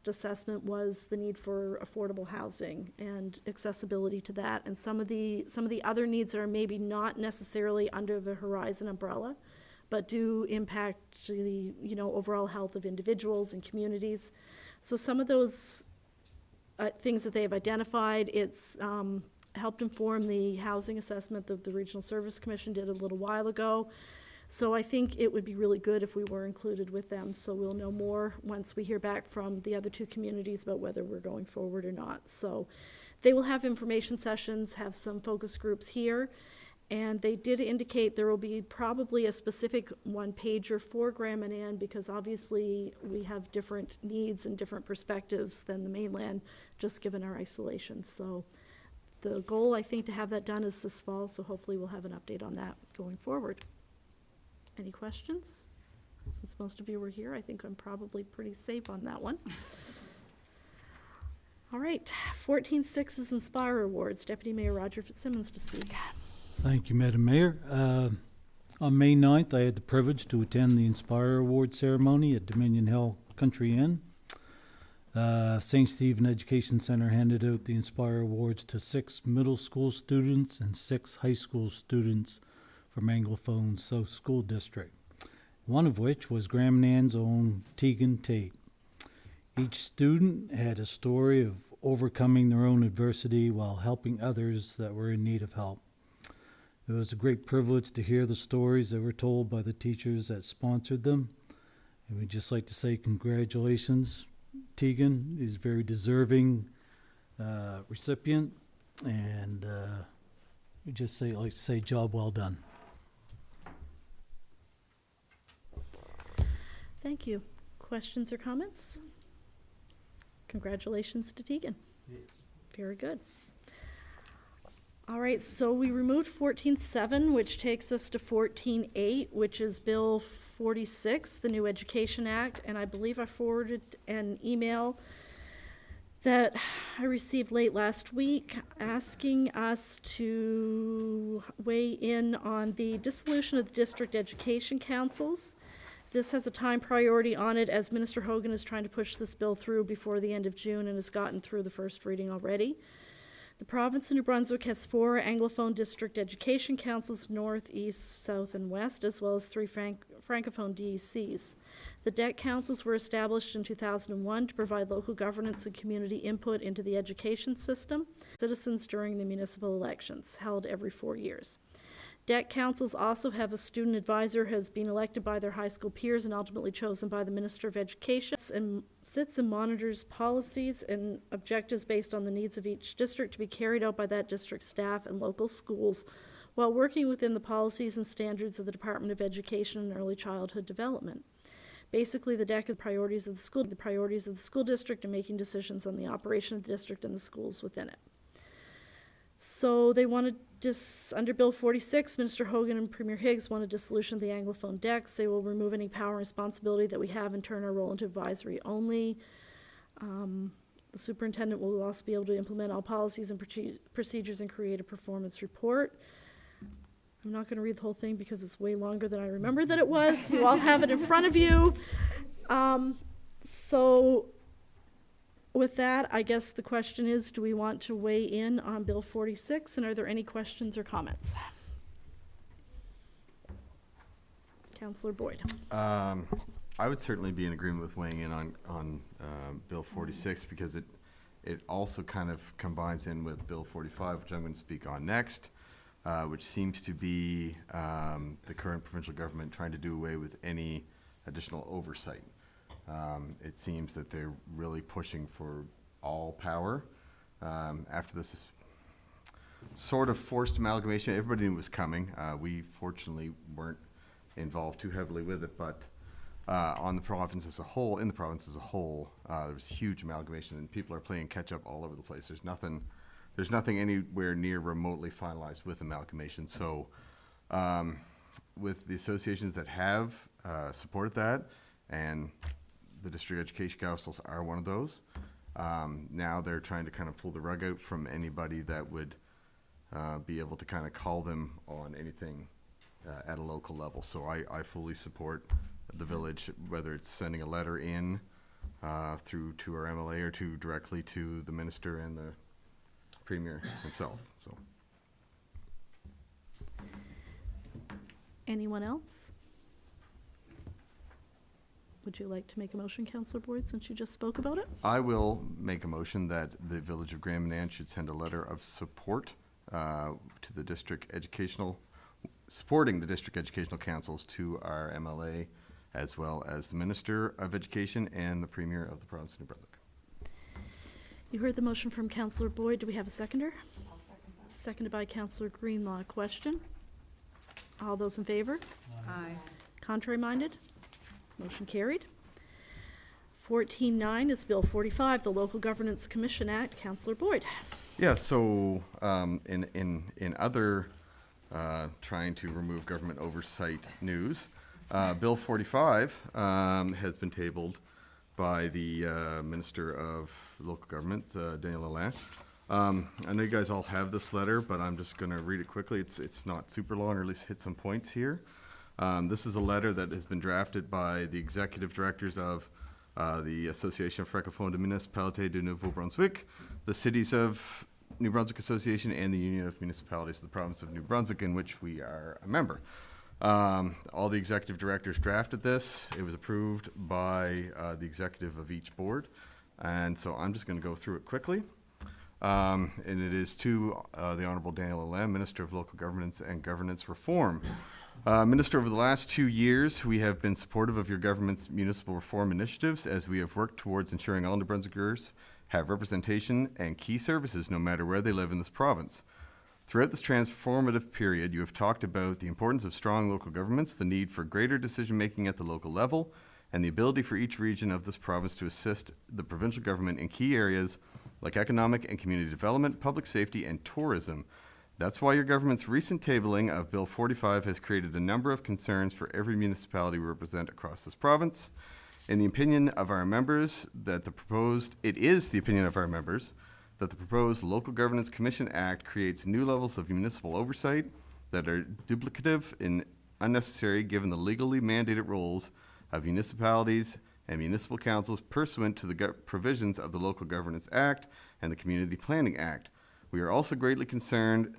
assessment was the need for affordable housing and accessibility to that, and some of the other needs that are maybe not necessarily under the Horizon umbrella, but do impact the, overall health of individuals and communities. So some of those things that they have identified, it's helped inform the housing assessment that the Regional Service Commission did a little while ago. So I think it would be really good if we were included with them. So we'll know more once we hear back from the other two communities about whether we're going forward or not. So they will have information sessions, have some focus groups here. And they did indicate there will be probably a specific one-pager for Graham and Ann, because obviously we have different needs and different perspectives than the mainland, just given our isolation. So the goal, I think, to have that done is this fall, so hopefully we'll have an update on that going forward. Any questions? Since most of you were here, I think I'm probably pretty safe on that one. All right, 14-6 is Inspire Awards. Deputy Mayor Roger Fitzsimmons to speak. Thank you, Madam Mayor. On May 9th, I had the privilege to attend the Inspire Award ceremony at Dominion Hill Country Inn. St. Stephen Education Center handed out the Inspire Awards to 6 middle school students and 6 high school students from Anglophone South School District, one of which was Graham and Ann's own Tegan Tate. Each student had a story of overcoming their own adversity while helping others that were in need of help. It was a great privilege to hear the stories that were told by the teachers that sponsored them. And we'd just like to say congratulations. Tegan is a very deserving recipient, and we just like to say job well done. Thank you. Questions or comments? Congratulations to Tegan. Yes. Very good. All right, so we removed 14-7, which takes us to 14-8, which is Bill 46, the New Education Act, and I believe I forwarded an email that I received late last week asking us to weigh in on the dissolution of the district education councils. This has a time priority on it, as Minister Hogan is trying to push this bill through before the end of June and has gotten through the first reading already. The province of New Brunswick has 4 Anglophone district education councils, north, east, south, and west, as well as 3 Francophone DECs. The DEC councils were established in 2001 to provide local governance and community input into the education system, citizens during the municipal elections, held every 4 years. DEC councils also have a student advisor who has been elected by their high school peers and ultimately chosen by the Minister of Education, and sits and monitors policies and objectives based on the needs of each district to be carried out by that district staff and local schools, while working within the policies and standards of the Department of Education and Early Childhood Development. Basically, the DEC is the priorities of the school district, and making decisions on the operation of the district and the schools within it. So they wanted under Bill 46, Minister Hogan and Premier Higgs wanted dissolution of the Anglophone DECs. They will remove any power and responsibility that we have and turn our role into advisory only. The superintendent will also be able to implement all policies and procedures and create a performance report. I'm not going to read the whole thing because it's way longer than I remember that it was. You all have it in front of you. So with that, I guess the question is, do we want to weigh in on Bill 46, and are there any questions or comments? Councillor Boyd. I would certainly be in agreement with weighing in on Bill 46, because it also kind of combines in with Bill 45, which I'm going to speak on next, which seems to be the current provincial government trying to do away with any additional oversight. It seems that they're really pushing for all power. After this sort of forced amalgamation, everybody knew it was coming. We fortunately weren't involved too heavily with it, but in the province as a whole, there was huge amalgamation, and people are playing catch up all over the place. There's nothing anywhere near remotely finalized with amalgamation. So with the associations that have supported that, and the district education councils are one of those. Now they're trying to kind of pull the rug out from anybody that would be able to kind of call them on anything at a local level. So I fully support the village, whether it's sending a letter in through to our MLA or to directly to the minister and the premier himself. So. Anyone else? Would you like to make a motion, Councillor Boyd, since you just spoke about it? I will make a motion that the Village of Grand Manan should send a letter of support to the supporting the district educational councils to our MLA, as well as the Minister of Education and the Premier of the province of New Brunswick. You heard the motion from Councillor Boyd. Do we have a seconder? I'll second that. Seconded by Councillor Greenlaw. Question? All those in favor? Aye. Contrary-minded? Motion carried. 14.9 is Bill 45, the Local Governance Commission Act. Councillor Boyd. Yeah, so in other trying to remove government oversight news, Bill 45 has been tabled by the Minister of Local Government, Daniel Lalonde. I know you guys all have this letter, but I'm just going to read it quickly. It's not super long, or at least hit some points here. This is a letter that has been drafted by the executive directors of the Association Francophone de Municipalités du Nouveau-Brunswick, the Cities of New Brunswick Association, and the Union of Municipalities of the Province of New Brunswick, in which we are a member. All the executive directors drafted this. It was approved by the executive of each board. And so I'm just going to go through it quickly. And it is to the Honorable Daniel Lalonde, Minister of Local Governance and Governance Reform. Minister, over the last 2 years, we have been supportive of your government's municipal reform initiatives as we have worked towards ensuring all New Brunswickers have representation and key services no matter where they live in this province. Throughout this transformative period, you have talked about the importance of strong local governments, the need for greater decision-making at the local level, and the ability for each region of this province to assist the provincial government in key areas like economic and community development, public safety, and tourism. That's why your government's recent tabling of Bill 45 has created a number of concerns for every municipality we represent across this province. In the opinion of our members, it is the opinion of our members that the proposed Local Governance Commission Act creates new levels of municipal oversight that are duplicative and unnecessary given the legally mandated roles of municipalities and municipal councils pursuant to the provisions of the Local Governance Act and the Community Planning Act. We are also greatly concerned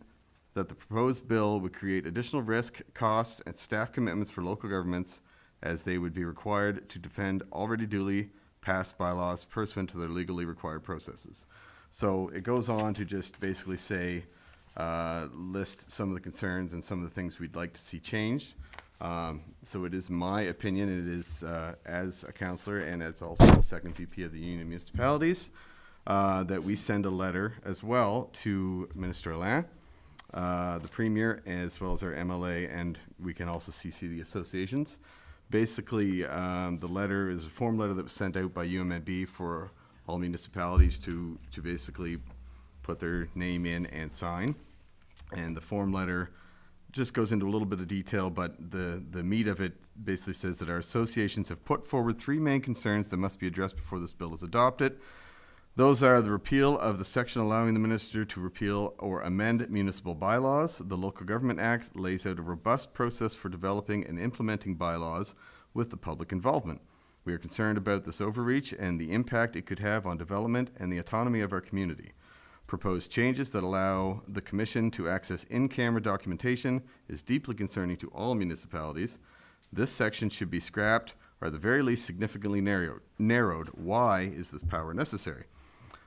that the proposed bill would create additional risk, costs, and staff commitments for local governments, as they would be required to defend already duly passed bylaws pursuant to their legally required processes. So it goes on to just basically say, list some of the concerns and some of the things we'd like to see changed. So it is my opinion, it is as a councillor and as also the second VP of the Union of Municipalities, that we send a letter as well to Minister Lalonde, the Premier, as well as our MLA, and we can also CC the associations. Basically, the letter is a form letter that was sent out by UMNB for all municipalities to basically put their name in and sign. And the form letter just goes into a little bit of detail, but the meat of it basically says that our associations have put forward 3 main concerns that must be addressed before this bill is adopted. Those are the repeal of the section allowing the minister to repeal or amend municipal bylaws. The Local Government Act lays out a robust process for developing and implementing bylaws with the public involvement. We are concerned about this overreach and the impact it could have on development and the autonomy of our community. Proposed changes that allow the Commission to access in-camera documentation is deeply concerning to all municipalities. This section should be scrapped or at the very least significantly narrowed. Why is this power necessary?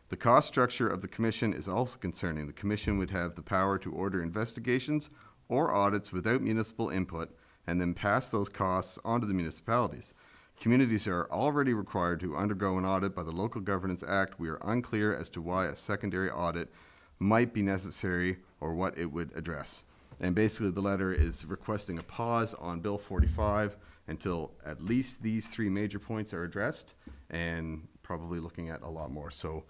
The cost structure of the Commission is also concerning. The Commission would have the power to order investigations or audits without municipal input and then pass those costs onto the municipalities. Communities are already required to undergo an audit by the Local Governance Act. We are unclear as to why a secondary audit might be necessary or what it would address. And basically the letter is requesting a pause on Bill 45 until at least these 3 major points are addressed, and probably looking at a lot more. So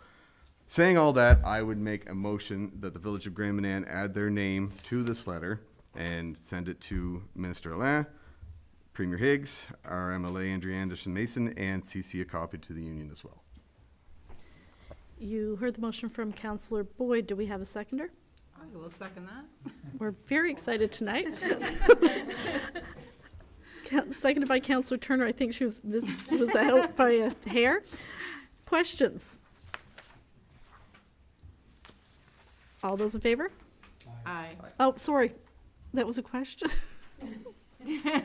saying all that, I would make a motion that the Village of Grand Manan add their name to this letter and send it to Minister Lalonde, Premier Higgs, our MLA Andrea Anderson-Mason, and CC a copy to the Union as well. You heard the motion from Councillor Boyd. Do we have a seconder? I will second that. We're very excited tonight. seconded by Councillor Turner. I think she was out by a hair. Questions? All those in favor? Aye. Oh, sorry. That was a question. I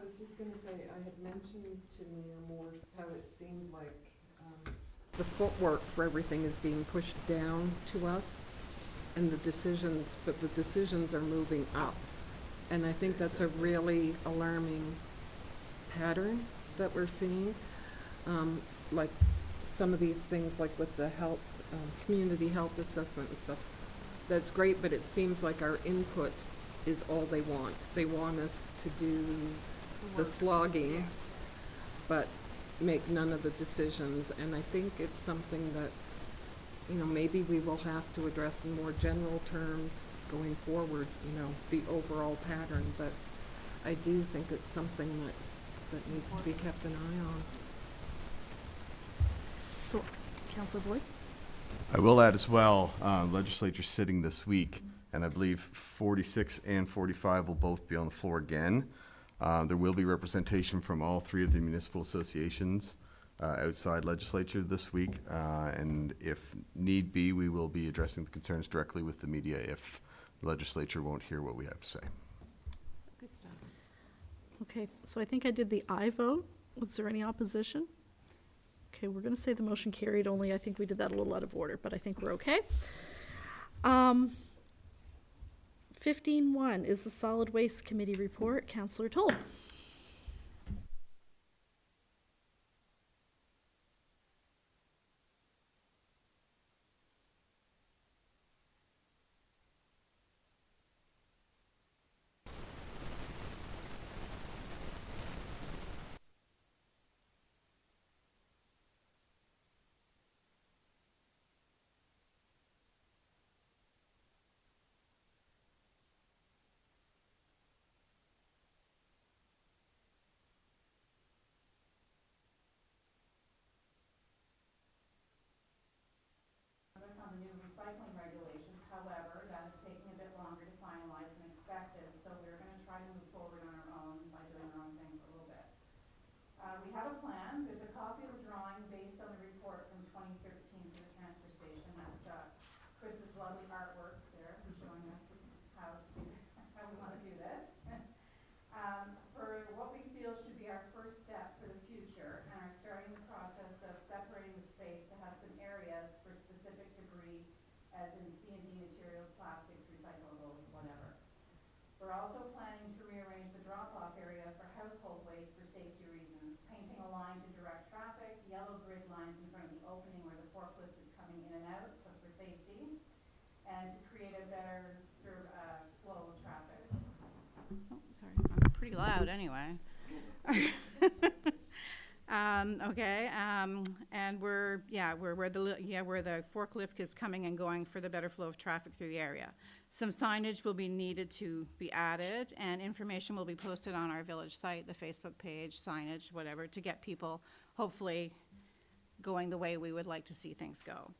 was just gonna say, I had mentioned to Mayor Morse how it seemed like, the footwork for everything is being pushed down to us, and the decisions are moving up. And I think that's a really alarming pattern that we're seeing. Like some of these things, like with the health, community health assessment and stuff, that's great, but it seems like our input is all they want. They want us to do the slogging, but make none of the decisions. And I think it's something that, you know, maybe we will have to address in more general terms going forward, you know, the overall pattern. But I do think it's something that needs to be kept an eye on. So, Councillor Boyd? I will add as well, legislature sitting this week, and I believe 46 and 45 will both be on the floor again. There will be representation from all three of the municipal associations outside legislature this week, and if need be, we will be addressing the concerns directly with the media if the legislature won't hear what we have to say. Good stuff. Okay, so I think I did the aye vote. Was there any opposition? Okay, we're gonna say the motion carried, only I think we did that a little out of order, but I think we're okay. 15.1 is the Solid Waste Committee report. Councillor Toll. On the new recycling regulations, however, that is taking a bit longer to finalize than expected, so we're gonna try to move forward on our own by doing our own thing for a little bit. We have a plan. There's a copy of a drawing based on the report from 2013 for the transfer station. That's Chris's lovely artwork there, who's showing us how we wanna do this. For what we feel should be our first step for the future, and are starting the process of separating the space to have some areas for specific debris, as in C&D materials, plastics, recyclables, whatever. We're also planning to rearrange the drop-off area for household waste for safety reasons, painting a line to direct traffic, yellow grid lines in front of the opening where the forklift is coming in and out, so for safety, and to create a better flow of traffic. Oh, sorry, I'm pretty loud anyway. Okay, and where the forklift is coming and going for the better flow of traffic through the area. Some signage will be needed to be added, and information will be posted on our village site, the Facebook page, signage, whatever, to get people hopefully going the way we would like to see things go.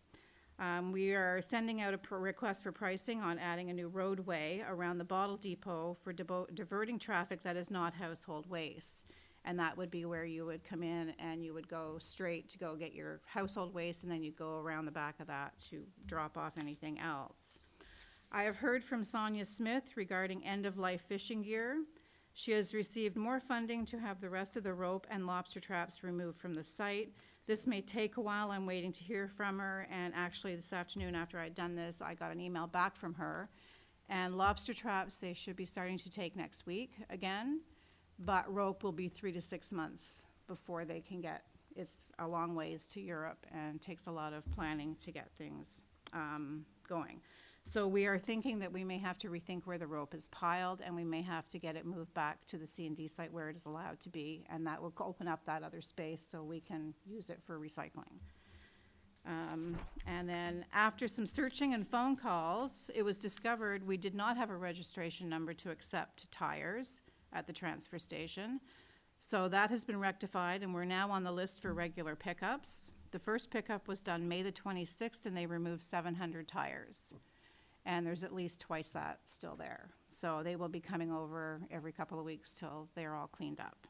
We are sending out a request for pricing on adding a new roadway around the bottle depot for diverting traffic that is not household waste. And that would be where you would come in and you would go straight to go get your household waste, and then you'd go around the back of that to drop off anything else. I have heard from Sonia Smith regarding end-of-life fishing gear. She has received more funding to have the rest of the rope and lobster traps removed from the site. This may take a while. I'm waiting to hear from her, and actually this afternoon after I'd done this, I got an email back from her. And lobster traps, they should be starting to take next week again, but rope will be 3 to 6 months before they can get, it's a long ways to Europe and takes a lot of planning to get things going. So we are thinking that we may have to rethink where the rope is piled, and we may have to get it moved back to the C&D site where it is allowed to be, and that will open up that other space so we can use it for recycling. And then after some searching and phone calls, it was discovered we did not have a registration number to accept tires at the transfer station. So that has been rectified, and we're now on the list for regular pickups. The first pickup was done May the 26th, and they removed 700 tires. and there's at least twice that still there. So they will be coming over every couple of weeks till they're all cleaned up.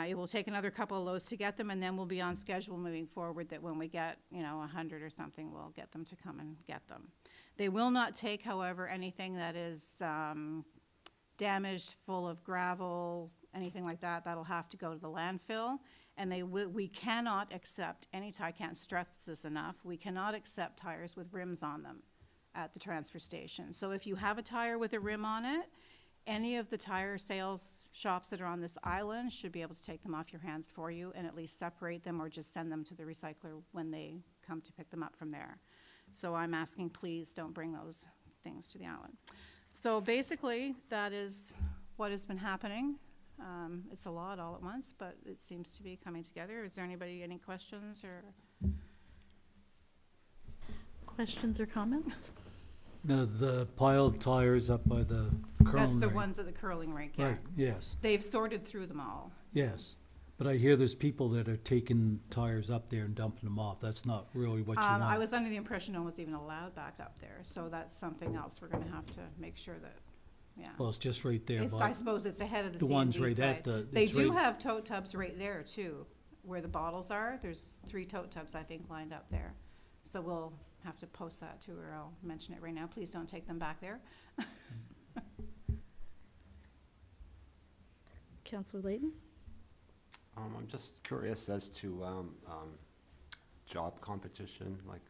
It will take another couple of loads to get them, and then we'll be on schedule moving forward that when we get, 100 or something, we'll get them to come and get them. They will not take, however, anything that is damaged, full of gravel, anything like that. That'll have to go to the landfill. And we cannot accept I can't stress this enough, we cannot accept tires with rims on them at the transfer station. So if you have a tire with a rim on it, any of the tire sales shops that are on this island should be able to take them off your hands for you and at least separate them or just send them to the recycler when they come to pick them up from there. So I'm asking, please don't bring those things to the island. So basically, that is what has been happening. It's a lot all at once, but it seems to be coming together. Is there any questions or? Questions or comments? No, the pile of tires up by the curling That's the rink. ones at the curling rink, yeah. Right, yes, They've sorted through them all. yes. But I hear there's people that are taking tires up there and dumping them off. That's not really what you want. I was under the impression no one was even allowed back up there, so that's something else we're gonna have to make sure that, yeah. Well, it's just right there. I suppose it's ahead of the the ones CND right side. at the- They it's do right- have tote tubs right there too, where the bottles are. There's 3 tote tubs, I think, lined up there. So we'll have to post that too, or I'll mention it right now. Please don't take them back there. Councillor Layton? I'm just curious as to job competition, like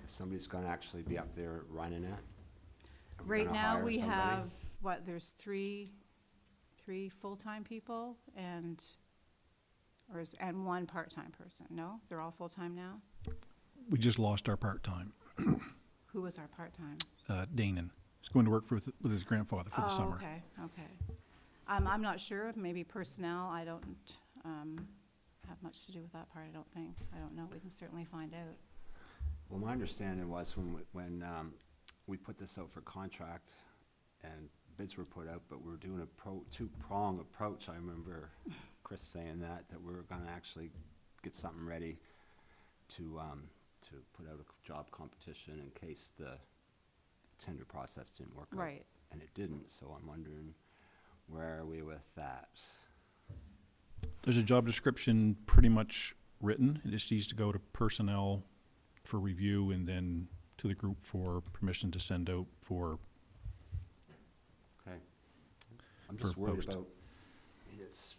if somebody's going to actually be up there running it. Are we Right gonna now, hire we somebody? have, there's three full-time people and 1 part-time person. No, they're all full-time now? We just lost our part-time, Who was our part-time? Danon. He's going to work with his grandfather for the Oh, summer. okay, okay. I'm not sure, if maybe personnel, I don't have much to do with that part, I don't think. I don't know, we can certainly find out. Well, my understanding was when we put this out for contract and bids were put out, but we were doing a two-prong approach. I remember Chris saying that we were going to actually get something ready to put out a job competition in case the tender process didn't work out. Right. And it didn't, so I'm wondering, where are we with that? There's a job description pretty much written. It just needs to go to personnel for review and then to the group for permission to send out for. Okay. I'm just For worried post. about, it's,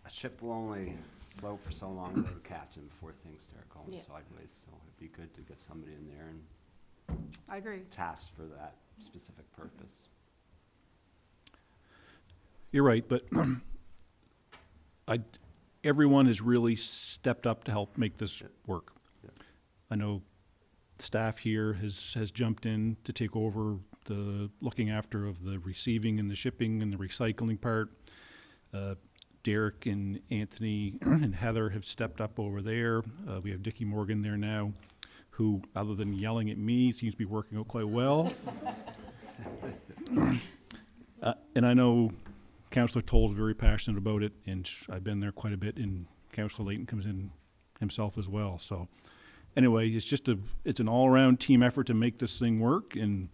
a ship will only float for so long without a captain before things start going Yeah. sideways. So it'd be good to get somebody in there and I agree. tasked for that specific purpose. You're right, but everyone has really stepped up to help make this work. Yeah. I know staff here has jumped in to take over the looking after of the receiving and the shipping and the recycling part. Derek and Anthony and Heather have stepped up over there. We have Dickie Morgan there now, who, other than yelling at me, seems to be working out quite well. And I know Councillor Toll is very passionate about it, and I've been there quite a bit, and Councillor Layton comes in himself as well. So anyway, it's an all-around team effort to make this thing work, and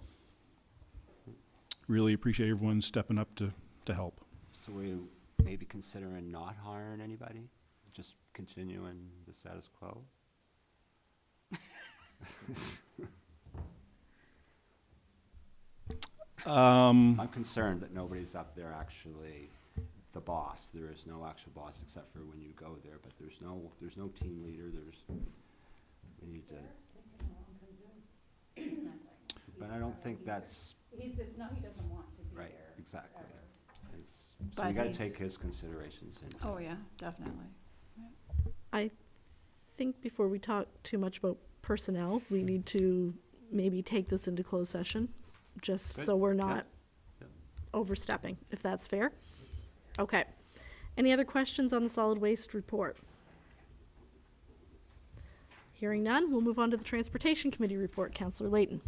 really appreciate everyone stepping up to help. So we maybe considering not hiring anybody, just continuing the status quo? I'm concerned that nobody's up there actually the boss. There is no actual boss except for when you go there, but there's no team leader. We need to. But I don't think that's He doesn't want to be right, there. exactly. ever. So But we gotta he's- take his considerations into. Oh, yeah, definitely. I think before we talk too much about personnel, we need to maybe take this into closed session, just Good. so we're Yeah. not Yeah. overstepping, if that's fair. Okay. Any other questions on the solid waste report? Hearing none, we'll move on to the Transportation Committee report. Councillor Layton.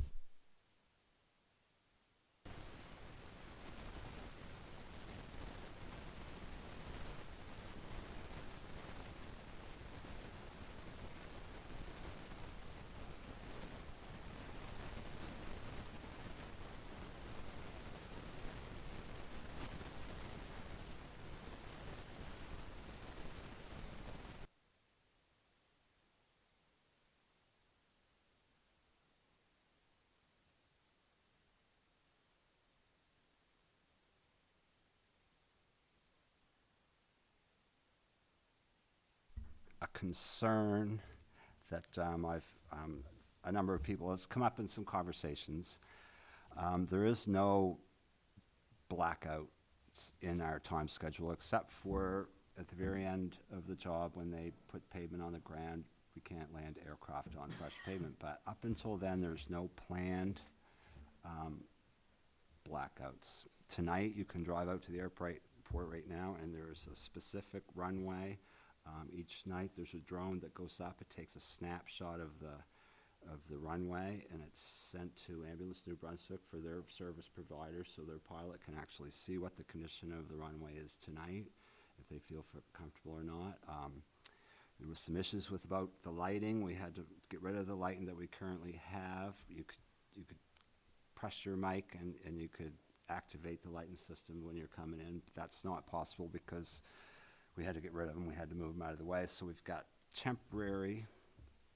concern that a number of people, it's come up in some conversations. There is no blackouts in our time schedule, except for at the very end of the job when they put pavement on the ground. We can't land aircraft on fresh pavement, but up until then, there's no planned blackouts. Tonight, you can drive out to the airport right now, and there's a specific runway. Each night, there's a drone that goes up. It takes a snapshot of the runway, and it's sent to Ambulance New Brunswick for their service providers, so their pilot can actually see what the condition of the runway is tonight, if they feel comfortable or not. There was some issues with about the lighting. We had to get rid of the lighting that we currently have. You could press your mic and you could activate the lighting system when you're coming in. That's not possible because we had to get rid of them. We had to move them out of the way. So we've got temporary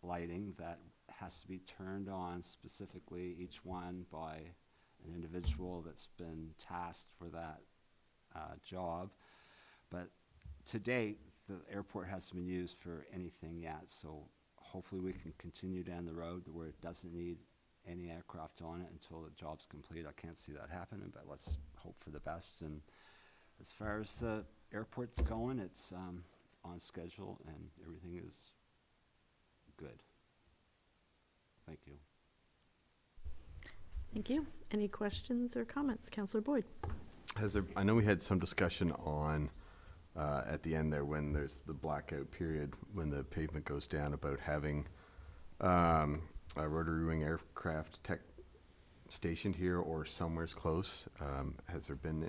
lighting that has to be turned on specifically, each one by an individual that's been tasked for that job. But to date, the airport hasn't been used for anything yet, so hopefully we can continue down the road where it doesn't need any aircraft on it until the job's complete. I can't see that happening, but let's hope for the best. And as far as the airport's going, it's on schedule and everything is good. Thank you. Thank you. Any questions or comments? Councillor Boyd. I know we had some discussion on at the end there when there's the blackout period when the pavement goes down about having a rotary wing aircraft tech stationed here or somewhere's close. Has there been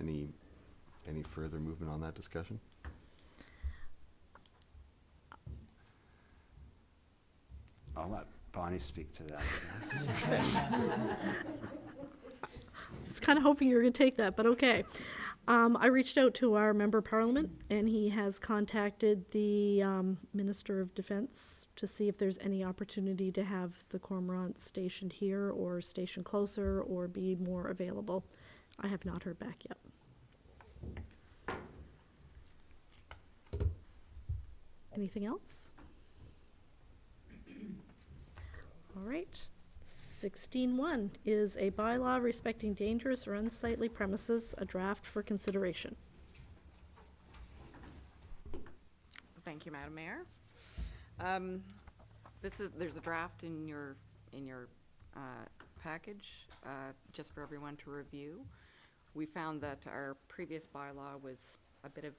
any further movement on that discussion? I'll let Bonnie speak to that, I guess. I was kind of hoping you were going to take that, but okay. I reached out to our member of parliament, and he has contacted the Minister of Defence to see if there's any opportunity to have the Cormorant stationed here or stationed closer or be more available. I have not heard back yet. Anything else? All right. 16.1 is a bylaw respecting dangerous or unsightly premises, a draft for consideration. Thank you, Madam Mayor. There's a draft in your package, just for everyone to review. We found that our previous bylaw was a bit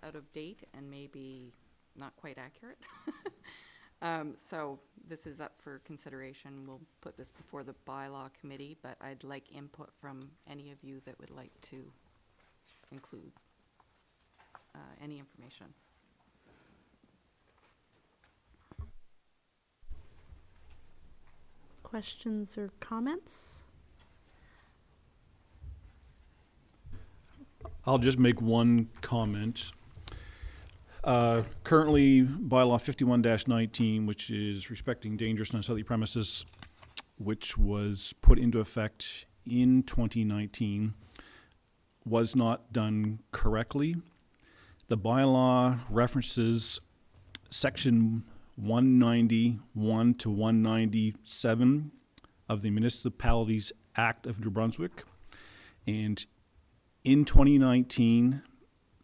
out of date and maybe not quite accurate. So this is up for consideration. We'll put this before the bylaw committee, but I'd like input from any of you that would like to include any information. Questions or comments? I'll just make one comment. Currently, bylaw 51-19, which is respecting dangerous and unsightly premises, which was put into effect in 2019, was not done correctly. The bylaw references section 191 to 197 of the Municipalities Act of New Brunswick, and in 2019,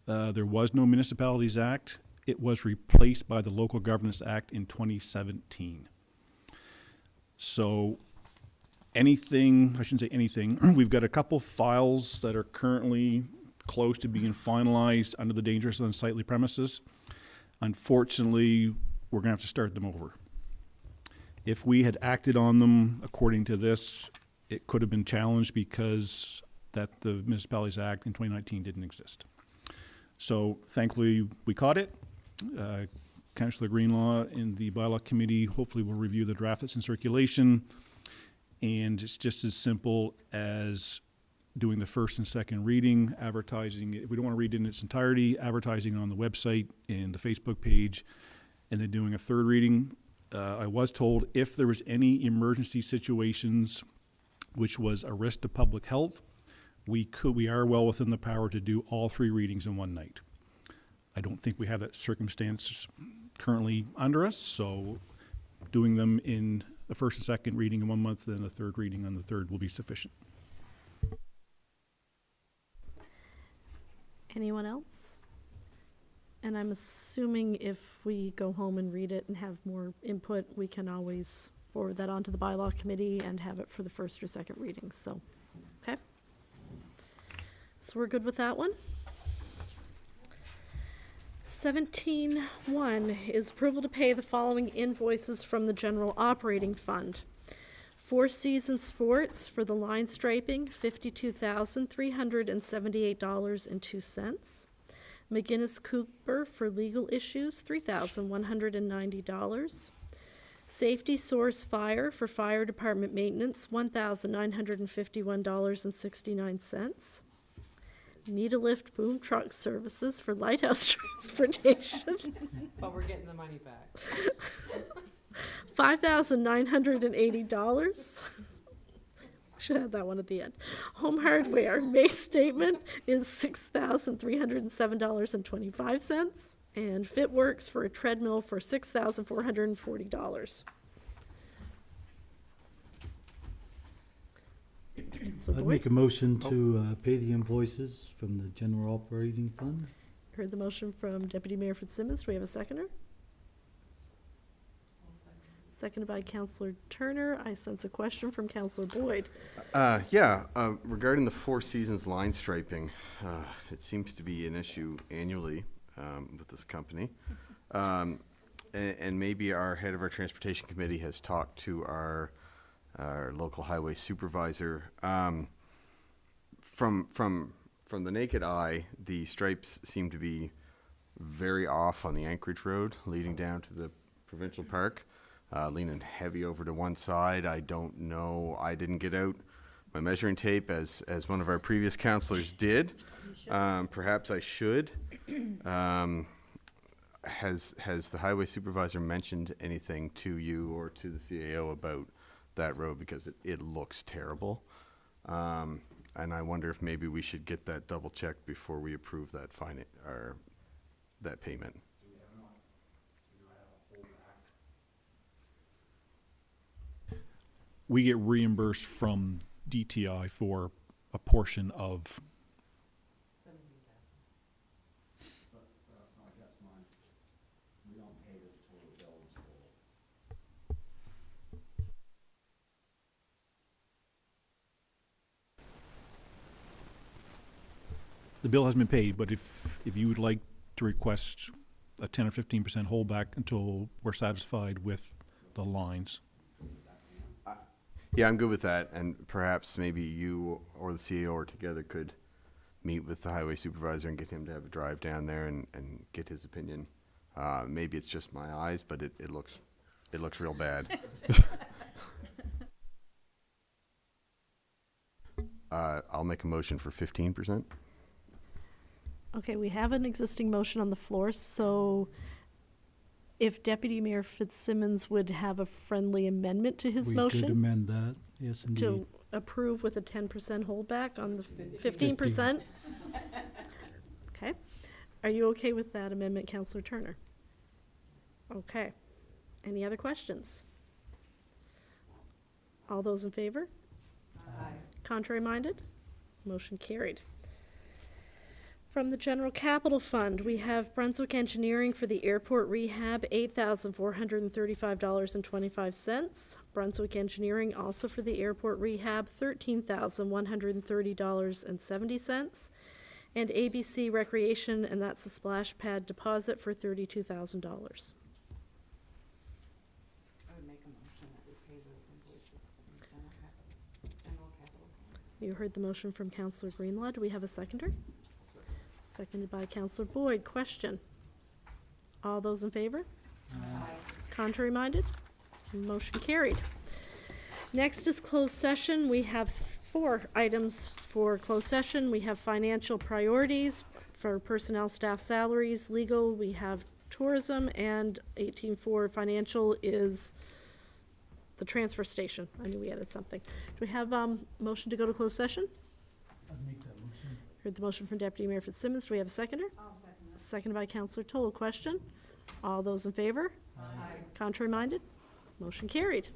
there was no Municipalities Act. It was replaced by the Local Governance Act in 2017. So I shouldn't say anything, we've got a couple files that are currently close to being finalized under the dangerous and unsightly premises. Unfortunately, we're gonna have to start them over. If we had acted on them according to this, it could have been challenged because that the Municipalities Act in 2019 didn't exist. So thankfully, we caught it. Councillor Greenlaw in the bylaw committee hopefully will review the draft that's in circulation. And it's just as simple as doing the first and second reading, advertising it. If we don't want to read it in its entirety, advertising it on the website and the Facebook page, and then doing a third reading. I was told if there was any emergency situations which was a risk to public health, we are well within the power to do all three readings in one night. I don't think we have that circumstance currently under us, so doing them in the first and second reading in 1 month, then the third reading on the third will be sufficient. Anyone else? And I'm assuming if we go home and read it and have more input, we can always forward that on to the bylaw committee and have it for the first or second reading, so, okay? So we're good with that one? 17.1 is approval to pay the following invoices from the general operating fund. Four Seasons Sports for the line striping, $52,378.02. McGinnis Cooper for legal issues, $3,190. Safety Source Fire for fire department maintenance, $1,951.69. Need a Lift Boom Truck Services for lighthouse transportation, But we're getting the money back. $5,980. Should add that one at the end. Home Hardware, May statement is $6,307.25. And FitWorks for a treadmill for $6,440. So I'd Boyd, make a motion to pay the invoices from the general operating fund. heard the motion from Deputy Mayor Fitzsimmons. Do we have a seconder? Seconded by Councillor Turner. I sense a question from Councillor Boyd. Regarding the Four Seasons line striping, it seems to be an issue annually with this company. And maybe our head of our transportation committee has talked to our local highway supervisor. From the naked eye, the stripes seem to be very off on the Anchorage Road leading down to the provincial park, leaning heavy over to one side. I don't know. I didn't get out my measuring tape as one of our previous councillors did. Perhaps I should. Has the highway supervisor mentioned anything to you or to the CAO about that road, because it looks terrible, and I wonder if maybe we should get that double checked before we approve that fine or that payment. We get reimbursed from DTI for a portion of. The bill hasn't been paid, but if you would like to request a 10 or 15% holdback until we're satisfied with the lines. Yeah, I'm good with that, and perhaps maybe you or the CEO or together could meet with the highway supervisor and get him to have a drive down there and get his opinion. Maybe it's just my eyes, but it looks real bad. I'll make a motion for 15%. Okay, we have an existing motion on the floor, so if Deputy Mayor Fitzsimmons would have a friendly amendment to his We motion could amend that, yes indeed. to approve with a 10% holdback on the 15%? Okay. Are you okay with that amendment, Councillor Turner? Okay. Any other questions? All those in favor? Aye. Contrary minded? Motion carried. From the General Capital Fund, we have Brunswick Engineering for the airport rehab, $8,435.25. Brunswick Engineering also for the airport rehab, $13,130.70. And ABC Recreation, and that's a splash pad deposit for $32,000. I would make a motion that we pay those invoices from general capital. You heard the motion from Councillor Greenlaw. Do we have a seconder? Seconded by Councillor Boyd. Question? All those in favor? Aye. Contrary minded? Motion carried. Next is closed session. We have 4 items for closed session. We have financial priorities for personnel, staff salaries, legal, we have tourism, and 18.4 financial is the transfer station. I knew we added something. Do we have motion to go to closed session? I'd make that motion. Heard the motion from Deputy Mayor Fitzsimmons. Do we have a seconder? I'll second that. seconded by Counselor Toll. Question? All those in favor? Aye. Contrary minded? Motion carried.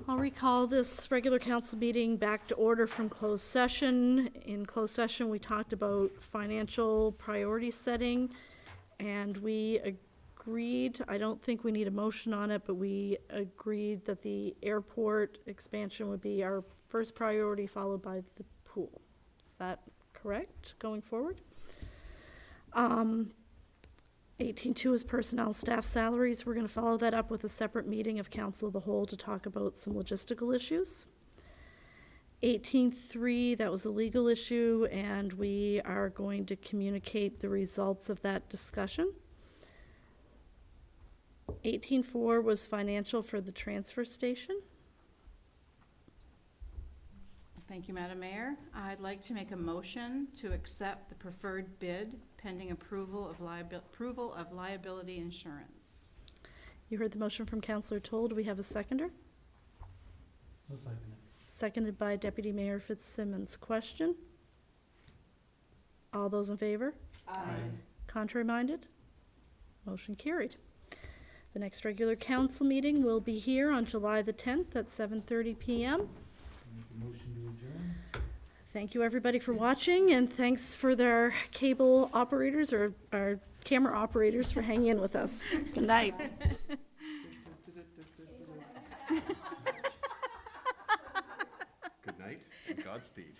I'll recall this regular council meeting back to order from closed session. In closed session, we talked about financial priority setting, and we agreed, I don't think we need a motion on it, but we agreed that the airport expansion would be our first priority, followed by the pool. Is that correct, going forward? 18.2 is personnel staff salaries. We're gonna follow that up with a separate meeting of council of the whole to talk about some logistical issues. 18.3, that was a legal issue, and we are going to communicate the results of that discussion. 18.4 was financial for the transfer station. Thank you, Madam Mayor. I'd like to make a motion to accept the preferred bid pending approval of liability insurance. You heard the motion from Councillor Toll. Do we have a seconder? I'll second it. Seconded by Deputy Mayor Fitzsimmons. Question? All those in favor? Contrary minded? Motion carried. The next regular council meeting will be here on July the 10th at 7:30 PM. Make a motion to adjourn. Thank you, everybody, for watching, and thanks for their cable operators or our camera operators for hanging in with us. Good night. Good night and Godspeed.